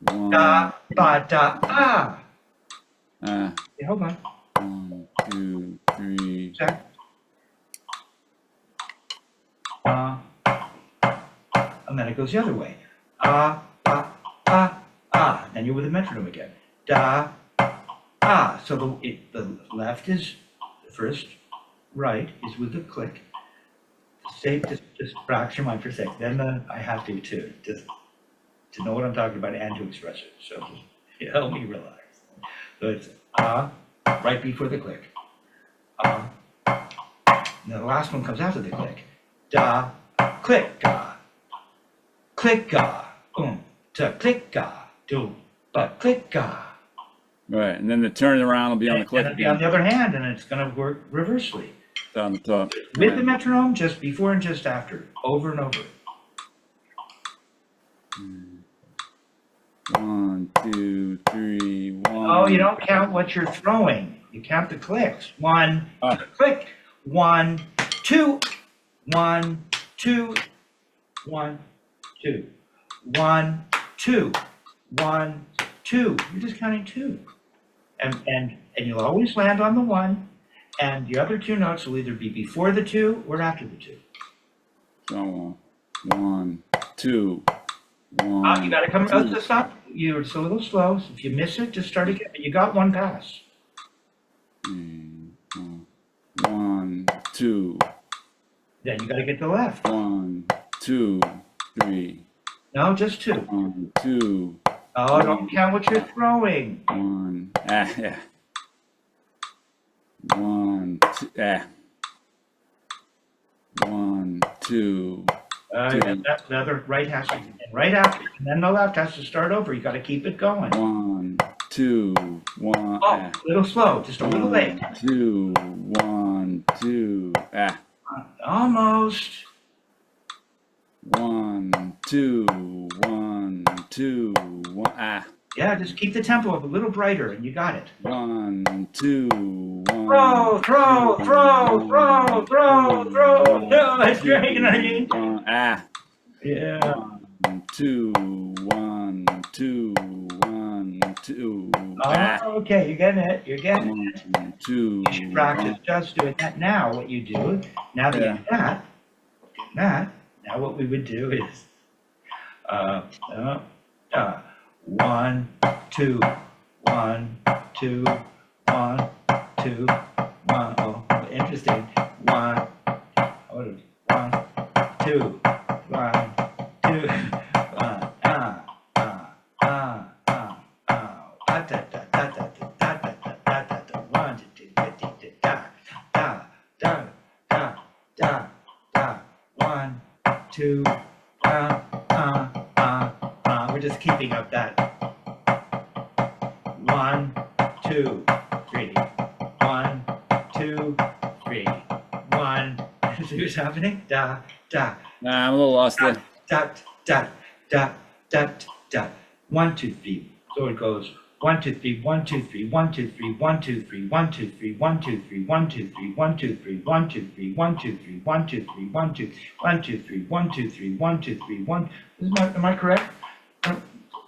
Da, ba, da, ah. Hey, hold on. 1, 2, 3. Check. And then it goes the other way. Ah, ah, ah, ah. Then you're with a metronome again. Da, ah. So the left is the first, right is with the click. Say, just relax your mind for a second. Then I have to too, just to know what I'm talking about and to express it. So just help me relax. So it's right before the click. And then the last one comes after the click. Da, click, ga. Click, ga. To click, ga. Do, but click, ga. Right, and then the turn around will be on the click. And it'll be on the other hand, and it's going to work reversely. Down the top. With the metronome, just before and just after, over and over. 1, 2, 3, 1. Oh, you don't count what you're throwing. You count the clicks. 1, click. 1, 2, 1, 2, 1, 2, 1, 2, 1, 2. You're just counting 2. And you'll always land on the 1, and the other 2 notes will either be before the 2 or after the 2. So 1, 2, 1. You got to come out to stop. It's a little slow. So if you miss it, just start again. But you got 1 pass. 1, 2. Then you got to get to the left. 1, 2, 3. No, just 2. 1, 2. Oh, don't count what you're throwing. 1. Yeah. 1, 2. 1, 2. The other right has to, and right after, and then the left has to start over. You got to keep it going. 1, 2, 1. Oh, a little slow, just a little late. 2, 1, 2. Almost. 1, 2, 1, 2, 1. Yeah, just keep the tempo up a little brighter, and you got it. 1, 2, 1. Throw. No, that's great. You know what I mean? Yeah. 1, 2, 1, 2, 1, 2. Okay, you're getting it. 1, 2. You should practice just doing that. Now, what you do, now that you get that, now what we would do is 1, 2, 1, 2, 1, 2, 1. Oh, interesting. 1, 2, 1, 2, 1. We're just keeping up that. 1, 2, 3. 1, 2, 3. 1. See what's happening? Da, da. Nah, I'm a little lost there. Da, da, da, da, da. 1, 2, 3. So it goes 1, 2, 3, 1, 2, 3, 1, 2, 3, 1, 2, 3, 1, 2, 3, 1, 2, 3, 1, 2, 3, 1, 2, 3, 1, 2, 3, 1, 2, 3, 1, 2, 3, 1, 2, 1, 2, 3, 1, 2, 3, 1, 2, 3, 1. Am I correct?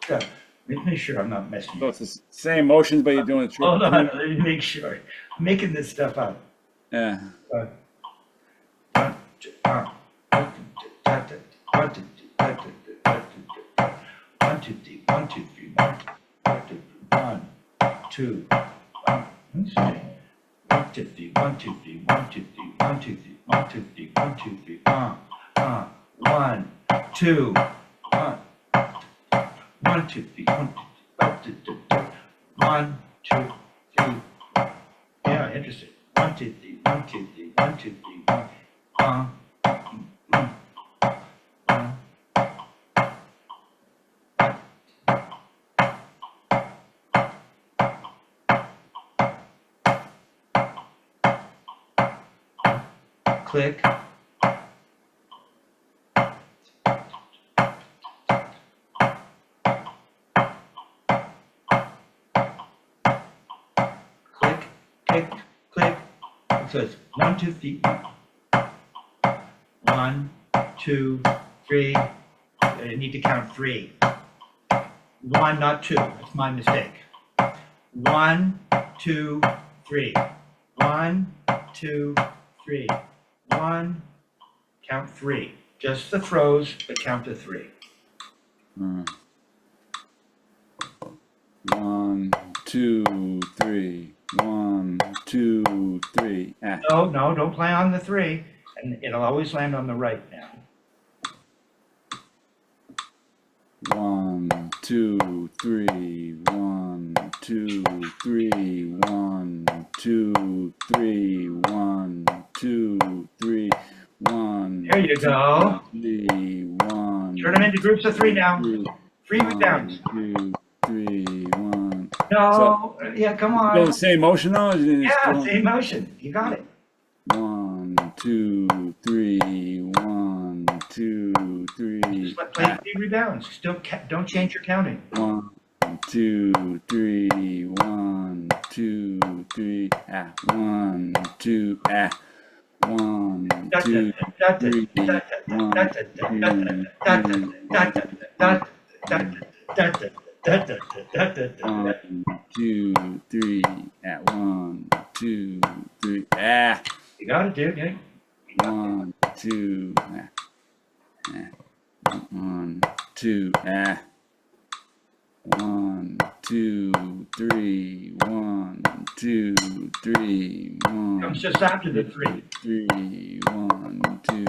Yeah. Make sure I'm not messing So up. it's the same motions, but you're doing it. Hold on, let me make sure. I'm making this stuff up. Yeah. 1, 2, 3, 1, 2, 3, 1, 2, 1. Let's see. 1, 2, 3, 1, 2, 3, 1, 2, 3, 1, 2, 3, 1, 2, 3, 1, 2, 3. 1, 2, 1. 1, 2, 3, 1, 1, 2, 3. Yeah, interesting. 1, 2, 3, 1, 2, 3, 1, 2, 3, 1. click. Click, click, click. So it's 1, 2, 3. 1, 2, 3. I need to count 3. 1, not 2. That's my mistake. 1, 2, 3. 1, 2, 3. 1. Count 3. Just the throws, but count to 3. 1, 2, 3. 1, 2, 3. Ah. No, don't play on the 3, and it'll always land on the right now. 1, 2, 3. 1, 2, 3. 1, 2, 3. 1, 2, 3. 1. There you go. 3, 1. Turn them into groups of 3 now. 3 rebounds. 2, 3, 1. No, yeah, come Still on. the same motion though? Yeah, same motion. You got it. 1, 2, 3. 1, 2, 3. Just play 3 rebounds. Still, don't change your counting. 1, 2, 3. 1, 2, 3. 1, 2. 1, 2, 3. 1, 2, 3. 1, 2, 3. You got it, dude. Yeah. 1, 2. 1, 2. 1, 2, 3. 1, 2, 3. 1. Comes just after the 3. 3, 1, 2,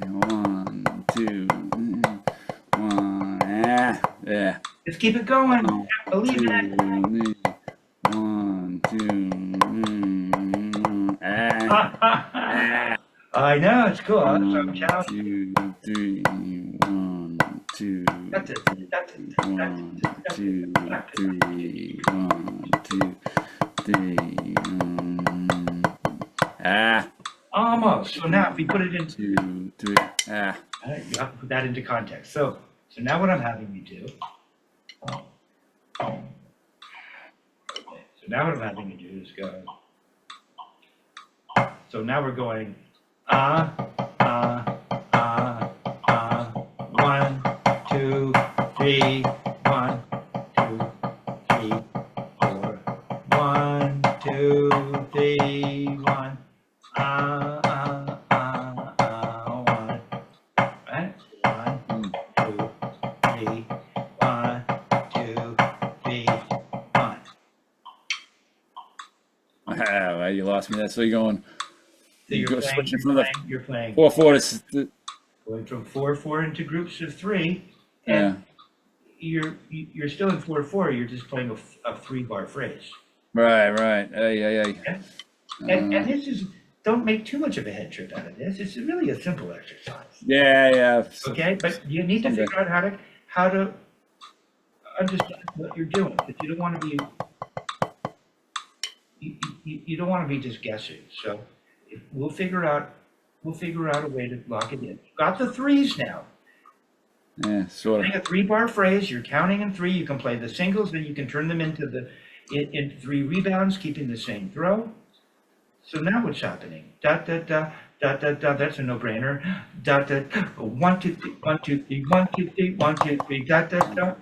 1, 2, 1, yeah. Just keep it going. Believe in it. 1, 2, I know, it's cool. That's what I'm challenging. 2, 3, 1, 2. That's it. 1, 2, 3, 1, 2, 3. Almost. So now if we put it into, 2, 3. you have to put that into context. So now what I'm having you do, okay, so now what I'm having you do is go, so now we're going, 1, 2, 3, 1, 2, 3, 4, 1, 2, 3, 1, 1. Right? 1, 2, 3, 1, 2, 3, 1. Well, you lost me. That's so you're going. So you're Switching from the you're playing 4, 4 to going from 4, 4 into groups of 3, and you're still in 4, 4. You're just playing a 3-bar phrase. right. Yeah. Okay? And this is, don't make too much of a head trip out of this. It's really a simple exercise. Yeah. Okay, but you need to figure out how to understand what you're doing. But you don't want to be you don't want to be just guessing. So we'll figure out a way to lock it in. Got the 3s now. Yeah, sort of. Playing a 3-bar phrase, you're counting in 3. You can play the singles, then you can turn them into 3 rebounds, keeping the same throw. So now what's happening? Da da da da da da. That's a no-brainer. Da da. 1, 2, 3, 1, 2, 3, 1, 2, 3, 1, 2, 3. Da da da.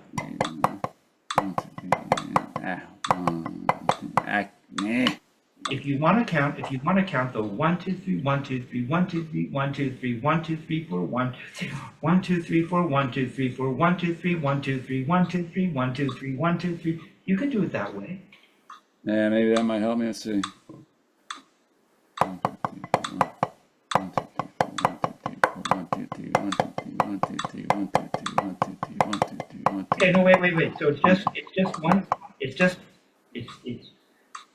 1, 2, 3. If you want to count the 1, 2, 3, 1, 2, 3, 1, 2, 3, 1, 2, 3, 1, 2, 3, 4, 1, 1, 2, 3, 4, 1, 2, 3, 4, 1, 2, 3, 1, 2, 3, 1, 2, 3, 1, 2, 3, 1, 2, 3. You can do it that way. Yeah, maybe that might help me. Let's see. Okay, no, wait. So it's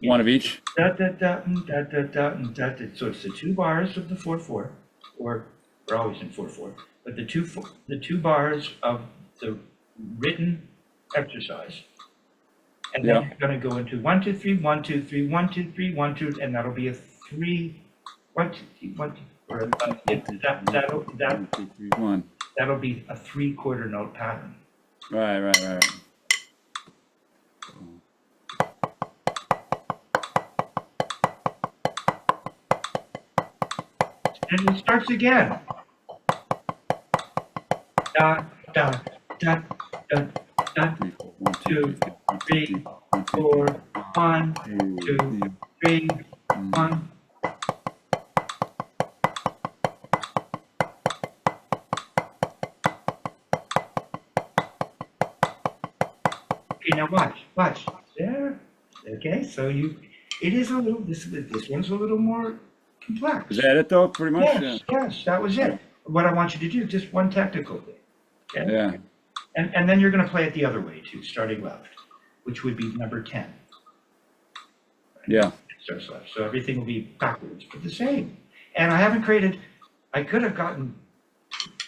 One of each. da da da da da da da. So it's the 2 bars of the 4/4, or we're always in 4/4, but the two bars of the written exercise, and then you're going to go into 1, 2, 3, 1, 2, 3, 1, 2, 3, 1, 2, and that'll be a 3 what, or, that, 1, 2, 3, 1. that'll be a 3/4 note pattern. Right. And it starts again. Da, da, da, da, da, 3, 4, 1, 2, 3, 4, 1, 2, 3, 1. Okay, now watch. There. Okay, so it is a little, this one's a little more complex. Is that it though, pretty much? Yes, that was it. What I want you to do, just one technical thing. Okay? Yeah. And then you're going to play it the other way too, starting left, which would be number 10. Yeah. Starts left. So everything will be backwards, but the same. And I haven't created, I could have gotten,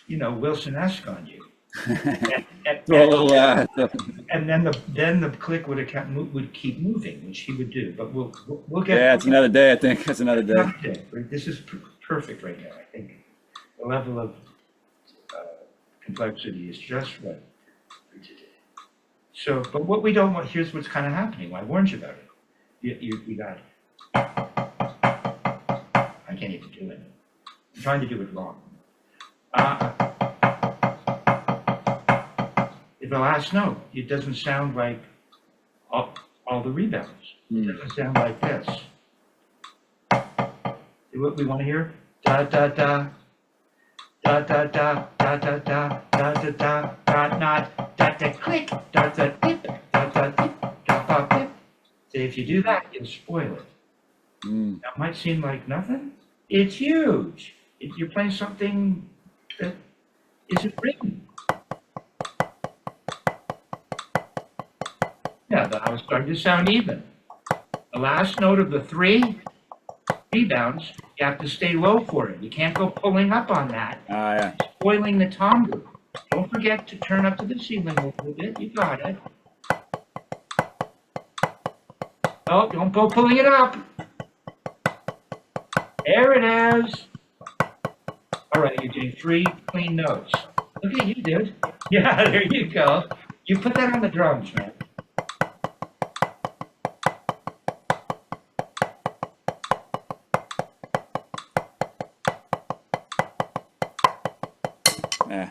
Wilson-esque on you. And then the click would keep moving, which he would do. But we'll get. Yeah, it's another day. I think that's another day. This is perfect right now. I think the level of complexity is just right for today. So, but what we don't want, here's what's kind of happening. I warned you about it. You got. I can't even do it. I'm trying to do it wrong. The last note, it doesn't sound like all the rebounds. It doesn't sound like this. What we want to hear? Da da da, da da da, da da da, da da da, da not, da da click, da da dip, da da dip, da da dip. So if you do that, you'll spoil it. That might seem like nothing. It's huge. You're playing something that isn't written. Yeah, I was starting to sound even. The last note of the 3 rebounds, you have to stay low for it. You can't go pulling up on that. Yeah. Spoiling the tom group. Don't forget to turn up to the ceiling a little bit. You got it. Oh, don't go pulling it up. There it is. All right, you're doing 3 clean notes. Look at you, dude. Yeah, there you go. You put that on the drums, man. Yeah.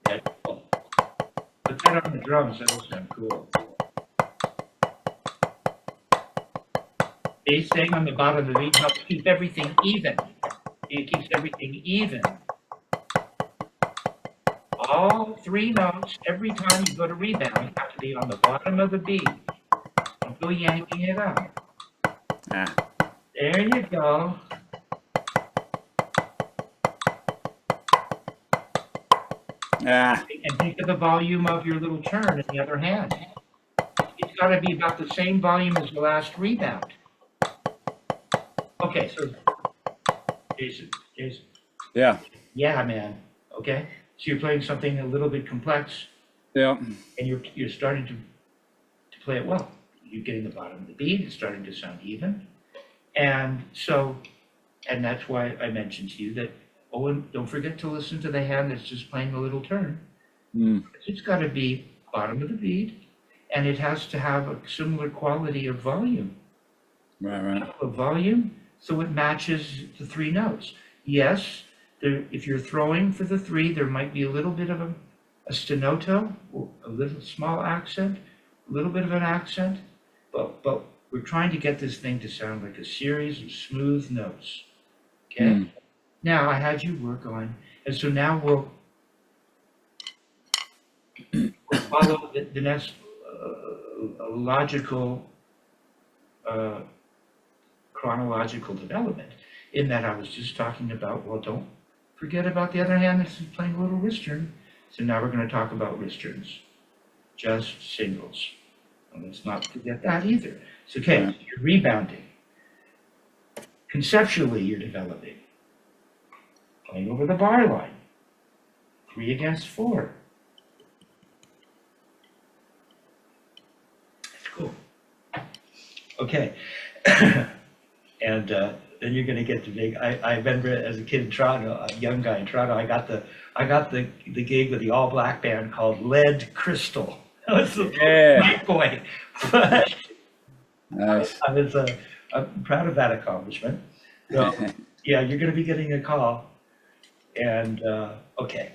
Yeah, cool. Put that on the drums, that'll sound cool. Bass thing on the bottom of the beat helps keep everything even. It keeps everything even. All 3 notes, every time you go to rebound, have to be on the bottom of the beat. Don't go yanking it up. There you go. And think of the volume of your little turn in the other hand. It's got to be about the same volume as the last rebound. Okay, so Jason. Yeah. Yeah, man. Okay, so you're playing something a little bit complex. Yeah. And you're starting to play it well. You're getting the bottom of the beat. It's starting to sound even. And that's why I mentioned to you that, and don't forget to listen to the hand that's just playing a little turn. It's got to be bottom of the beat, and it has to have a similar quality of volume. Right. Of volume, so it matches the 3 notes. Yes, if you're throwing for the 3, there might be a little bit of a stenoto, or a little small accent, a little bit of an accent, but we're trying to get this thing to sound like a series of smooth notes. Okay? Now I had you work on, and so now we'll follow the next logical, chronological development, in that I was just talking about, well, don't forget about the other hand that's playing a little wrist turn. So now we're going to talk about wrist turns, just singles. And let's not forget that either. So, okay, so you're rebounding. Conceptually, you're developing. Playing over the bar line. 3 against 4. That's cool. Okay. And then you're gonna get the big, I remember as a kid in Toronto, a young guy in Toronto, I got the gig with the all black band called Lead Crystal. That was the Yeah. my boy. But Nice. I'm proud of that accomplishment. So, yeah, you're gonna be getting a call. And, okay,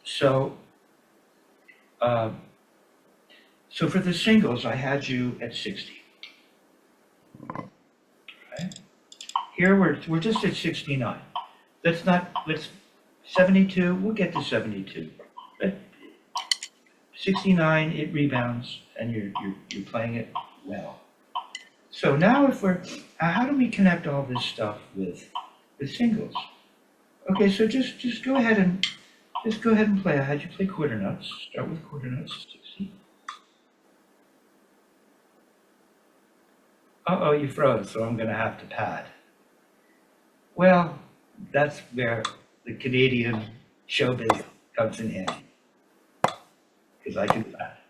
so, um, so for the singles, I had you at 60. Right? Here we're just at 69. Let's 72, we'll get to 72. But 69, it rebounds, and you're playing it well. So now how do we connect all this stuff with singles? Okay, so just go ahead and play. I had you play quarter notes. Start with quarter notes. 60. Uh-oh, you froze, so I'm gonna have to pad. Well, that's where the Canadian showbiz comes in handy. Because I do that.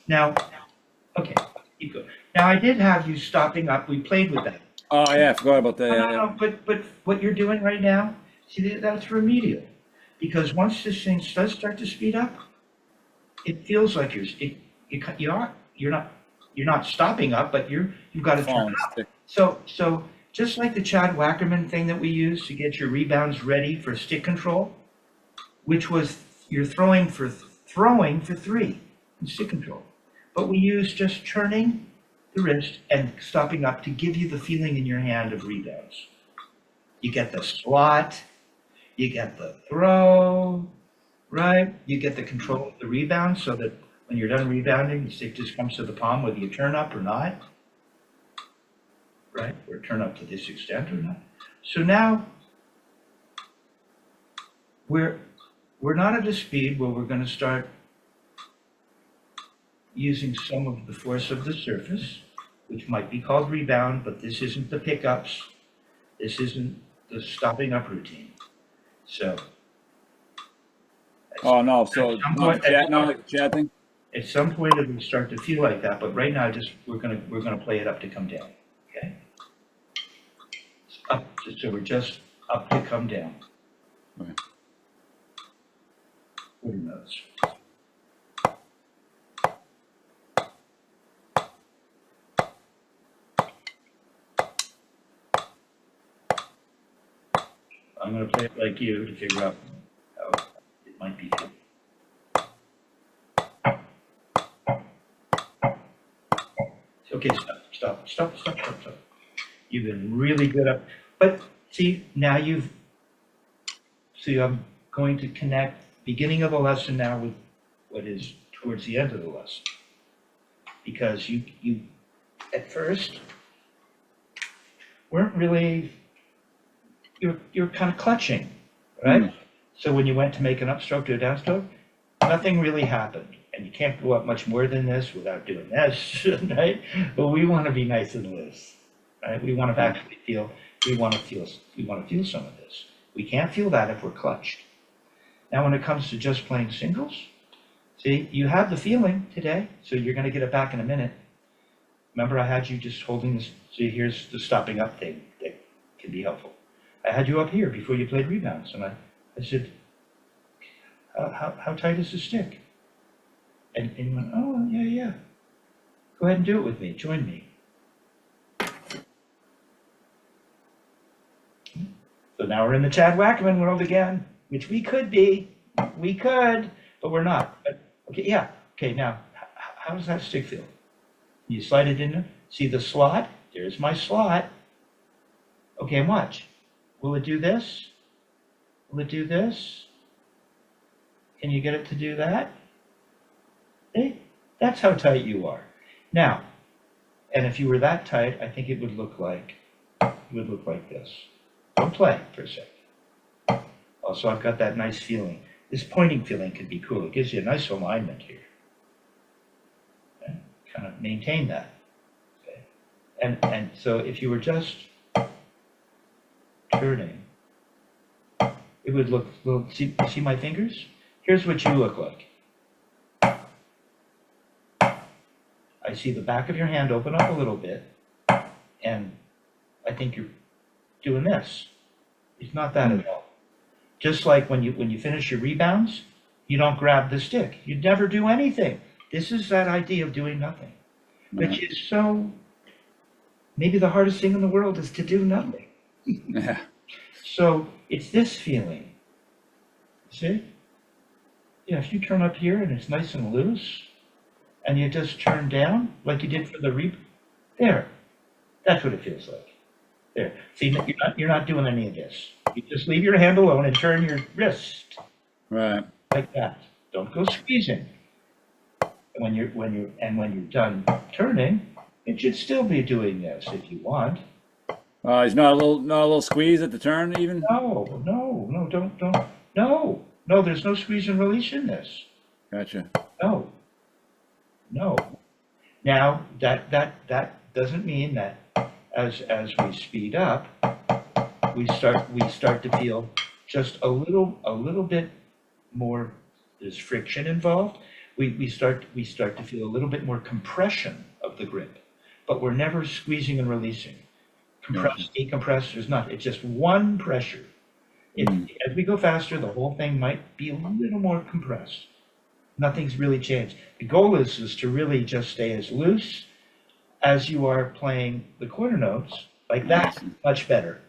Now, okay, keep going. Now I did have you stopping up. We played with that. Oh yeah, I forgot about that. No, but what you're doing right now, see, that's remedial. Because once this thing does start to speed up, it feels like you're not stopping up, but you've got to turn up. So just like the Chad Wackerman thing that we used to get your rebounds ready for stick control, which was you're throwing for 3 in stick control. But we use just turning the wrist and stopping up to give you the feeling in your hand of rebounds. You get the slot, you get the throw, right? You get the control of the rebound so that when you're done rebounding, the stick just comes to the palm whether you turn up or not, right? Or turn up to this extent or not. So now we're not at a speed where we're going to start using some of the force of the surface, which might be called rebound, but this isn't the pickups. This isn't the stopping up routine. So. Oh no, so not like the Chad thing? At some point it will start to feel like that, but right now we're gonna play it up to come down. Okay? Up, so we're just up to come down. Okay. Quarter notes. I'm going to play it like you to figure out how it might be. Okay, stop. You've been really good up, but see, now I'm going to connect beginning of the lesson now with what is towards the end of the lesson. Because you at first weren't really, you're kind of clutching, right? So when you went to make an upstroke to a downstroke, nothing really happened. And you can't go up much more than this without doing this, right? But we want to be nice and loose, right? We want to actually feel, we want to feel some of this. We can't feel that if we're clutched. Now when it comes to just playing singles, see, you have the feeling today, so you're going to get it back in a minute. Remember I had you just holding this, see, here's the stopping up thing that can be helpful. I had you up here before you played rebounds, and I said, how tight is the stick? And you went, oh, yeah. Go ahead and do it with me. Join me. So now we're in the Chad Wackerman world again, which we could be. We could, but we're not. But, okay, yeah. Okay, now, how does that stick feel? You slide it in there. See the slot? There's my slot. Okay, and watch. Will it do this? Will it do this? Can you get it to do that? See? That's how tight you are. Now, and if you were that tight, I think it would look like this. Don't play for a second. Also, I've got that nice feeling. This pointing feeling could be cool. It gives you a nice alignment here. Okay? Kind of maintain that. Okay? And so if you were just turning, it would look, see my fingers? Here's what you look like. I see the back of your hand open up a little bit. and I think you're doing this. It's not that at all. Just like when you finish your rebounds, you don't grab the stick. You never do anything. This is that idea of doing nothing, which is so, maybe the hardest thing in the world is to do nothing. Yeah. So it's this feeling. See? Yeah, if you turn up here and it's nice and loose, and you just turn down like you did for the there. That's what it feels like. There. See, you're not doing any of this. You just leave your hand alone and turn your wrist Right. like that. Don't go squeezing. When you're done turning, it should still be doing this if you want. He's not a little squeeze at the turn even. No, don't. No, there's no squeeze and release in this. Gotcha. No. Now that doesn't mean that as we speed up, we start to feel just a little bit more. There's friction involved. We start to feel a little bit more compression of the grip, but we're never squeezing and releasing. Compress, decompress, there's not. It's just one pressure. As we go faster, the whole thing might be a little more compressed. Nothing's really changed. The goal is to really just stay as loose as you are playing the quarter notes, like that, much better.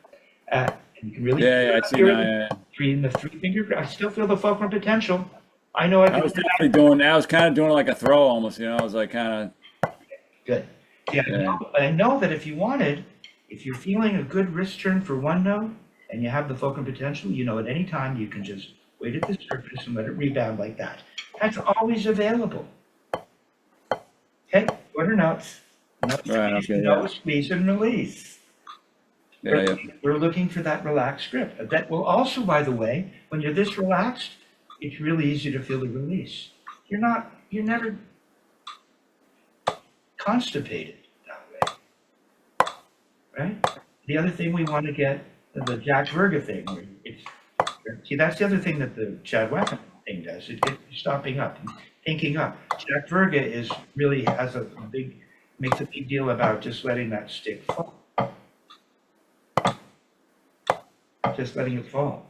And you can really I see now. in the 3-finger. I still feel the fulcrum potential. I know I was definitely doing. I was kind of doing it like a throw almost. I was like kind of. Good. Yeah, I know that if you're feeling a good wrist turn for one note and you have the fulcrum potential, at any time you can just wait at the surface and let it rebound like that. That's always available. Okay, quarter notes. No squeeze and release. We're looking for that relaxed grip. That will also, by the way, when you're this relaxed, it's really easy to feel the release. You're never constipated that way, right? The other thing we want to get, the Jack Verga thing, see, that's the other thing that the Chad Wackham thing does. It gets you stopping up and thinking up. Jack Verga makes a big deal about just letting that stick fall. Just letting it fall.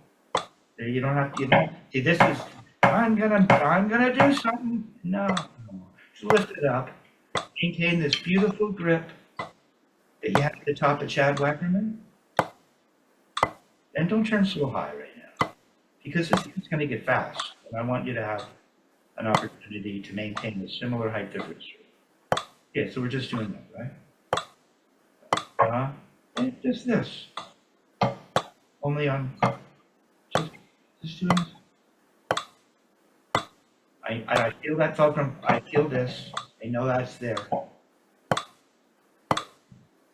You don't have to, see, this is, I'm gonna do something. No. Just lift it up. Maintain this beautiful grip that you have at the top of Chad Wackerman. And don't turn so high right now, because this is going to get fast. And I want you to have an opportunity to maintain a similar height of wrist. Okay, so we're just doing that, right? And just this. Only on, just doing this. I feel that fulcrum. I feel this. I know that's there.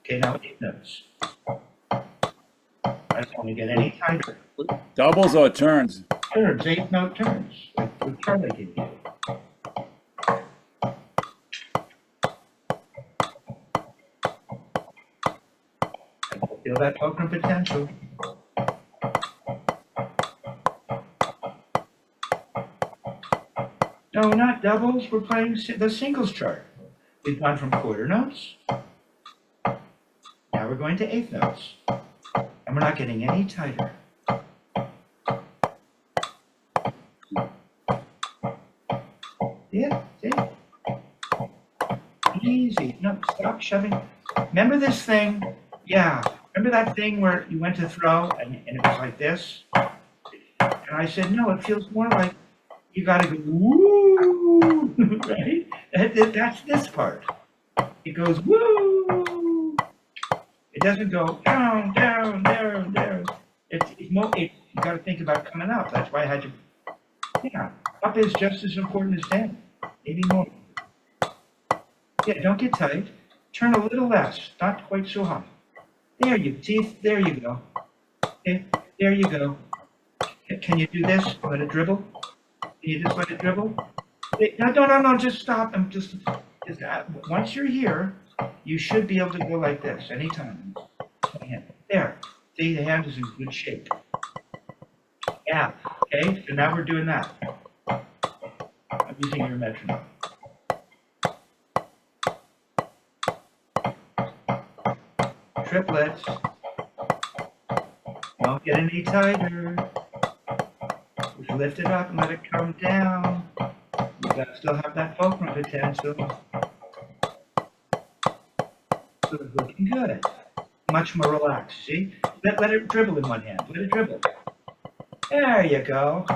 Okay, now 8 notes. I don't want to get any tighter. Doubles or turns? Turns, 8-note turns, like Charlie gave you. I feel that fulcrum potential. No, not doubles. We're playing the singles chart. We've gone from quarter notes. Now we're going to 8th notes. And we're not getting any tighter. Yeah, see? Easy. No, stop shoving. Remember this thing? Yeah. Remember that thing where you went to throw and it was like this? And I said, no, it feels more like you got to go, woo, right? That's this part. It goes, woo. It doesn't go down, down, down, down. You got to think about coming up. That's why I had to, up is just as important as down, maybe more. Yeah, don't get tight. Turn a little less, not quite so high. There you go. Okay, there you go. Can you do this? Let it dribble. Can you just let it dribble? No, just stop. Once you're here, you should be able to go like this anytime. There. See, the hand is in good shape. Yeah. Okay, so now we're doing that. I'm using your metronome. triplets. Don't get any tighter. Just lift it up and let it come down. You gotta still have that fulcrum potential. So it's looking good. Much more relaxed, see? Let it dribble in one hand. Let it dribble. There you go.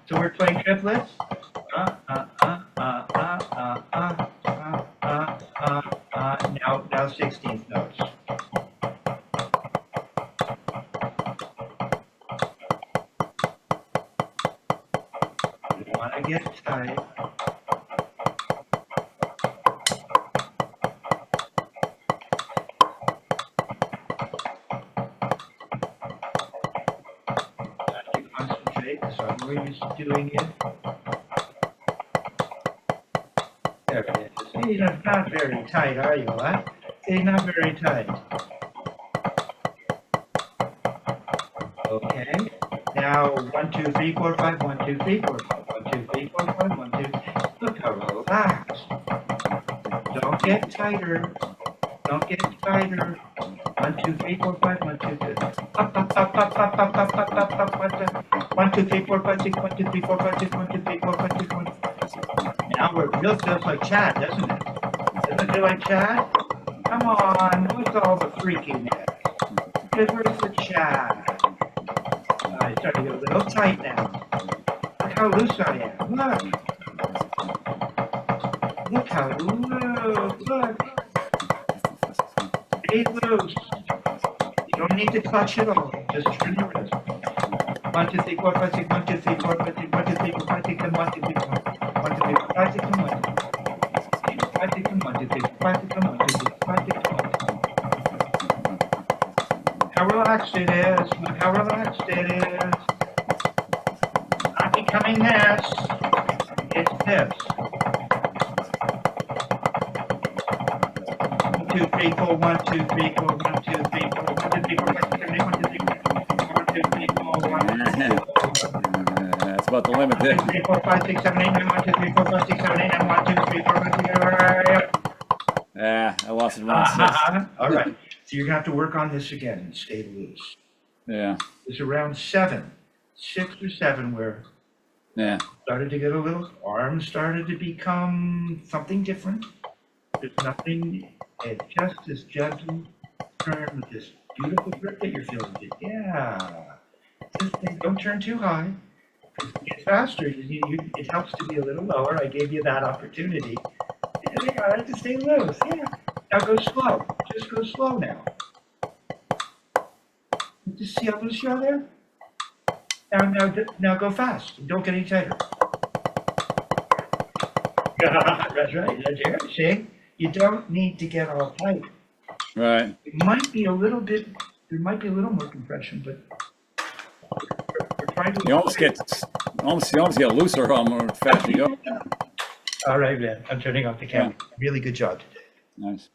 So we're playing triplets. Now 16th notes. You want to get tight. Concentrate, so we're used to doing it. There it is. See, it's not very tight, are you? What? See, not very tight. Okay. Now 1, 2, 3, 4, 5. 1, 2, 3, 4, 5. 1, 2, 3, 4, 5. 1, 2. Look how relaxed. Don't get tighter. Don't get tighter. 1, 2, 3, 4, 5. 1, 2, 3. Up. 1, 2, 3, 4, 5, 6. 1, 2, 3, 4, 5, 6. 1, 2, 3, 4, 5, 6. 1. Now it really feels like Chad, doesn't it? Doesn't it feel like Chad? Come on, what's all the freakiness? Where's the Chad? It's starting to get a little tight now. Look how loose I am. Look. Look how loose. Look. Stay loose. You don't need to clutch it all. Just turn your wrist. 1, 2, 3, 4, 5, 6. 1, 2, 3, 4, 5, 6. 1, 2, 3, 4, 5, 6. And 1, 2, 3, 4. 1, 2, 3, 4, 5, 6. And 1, 2, 3, 4, 5, 6. And 1, 2, 3, 4, 5, 6. And 1, 2, 3, 4, 5, 6. And 1, 2, 3. How relaxed it is. Look how relaxed it is. Not becoming this. It's this. 1, 2, 3, 4. 1, 2, 3, 4. 1, 2, 3, 4. 1, 2, 3, 4, 5, 6, 7, 8. 1, 2, 3, 4. 1, 2, 3, 4. 1, 2, 3, 4. That's about the limit there. 1, 2, 3, 4, 5, 6, 7, 8, 9. 1, 2, 3, 4, 5, 6, 7, 8, 9. 1, 2, 3, 4, 5, 6, 7, 8. Yeah, I lost it around 6. All right. So you're gonna have to work on this again and stay loose. Yeah. It's around 7, 6 or 7 where Yeah. started to get a little, arms started to become something different. There's nothing, it's just this gentle turn with this beautiful grip that you're feeling. Yeah. Just don't turn too high. As it gets faster, it helps to be a little lower. I gave you that opportunity. Yeah, I like to stay loose. Yeah. Now go slow. Just go slow now. Just see how loose you are there? Now go fast. Don't get any tighter. That's right. That's it. See? You don't need to get all tight. Right. It might be a little bit, there might be a little more compression, but we're trying to. You almost get looser the more fast you go. All right, man. I'm turning off the camera. Really good job today. Nice.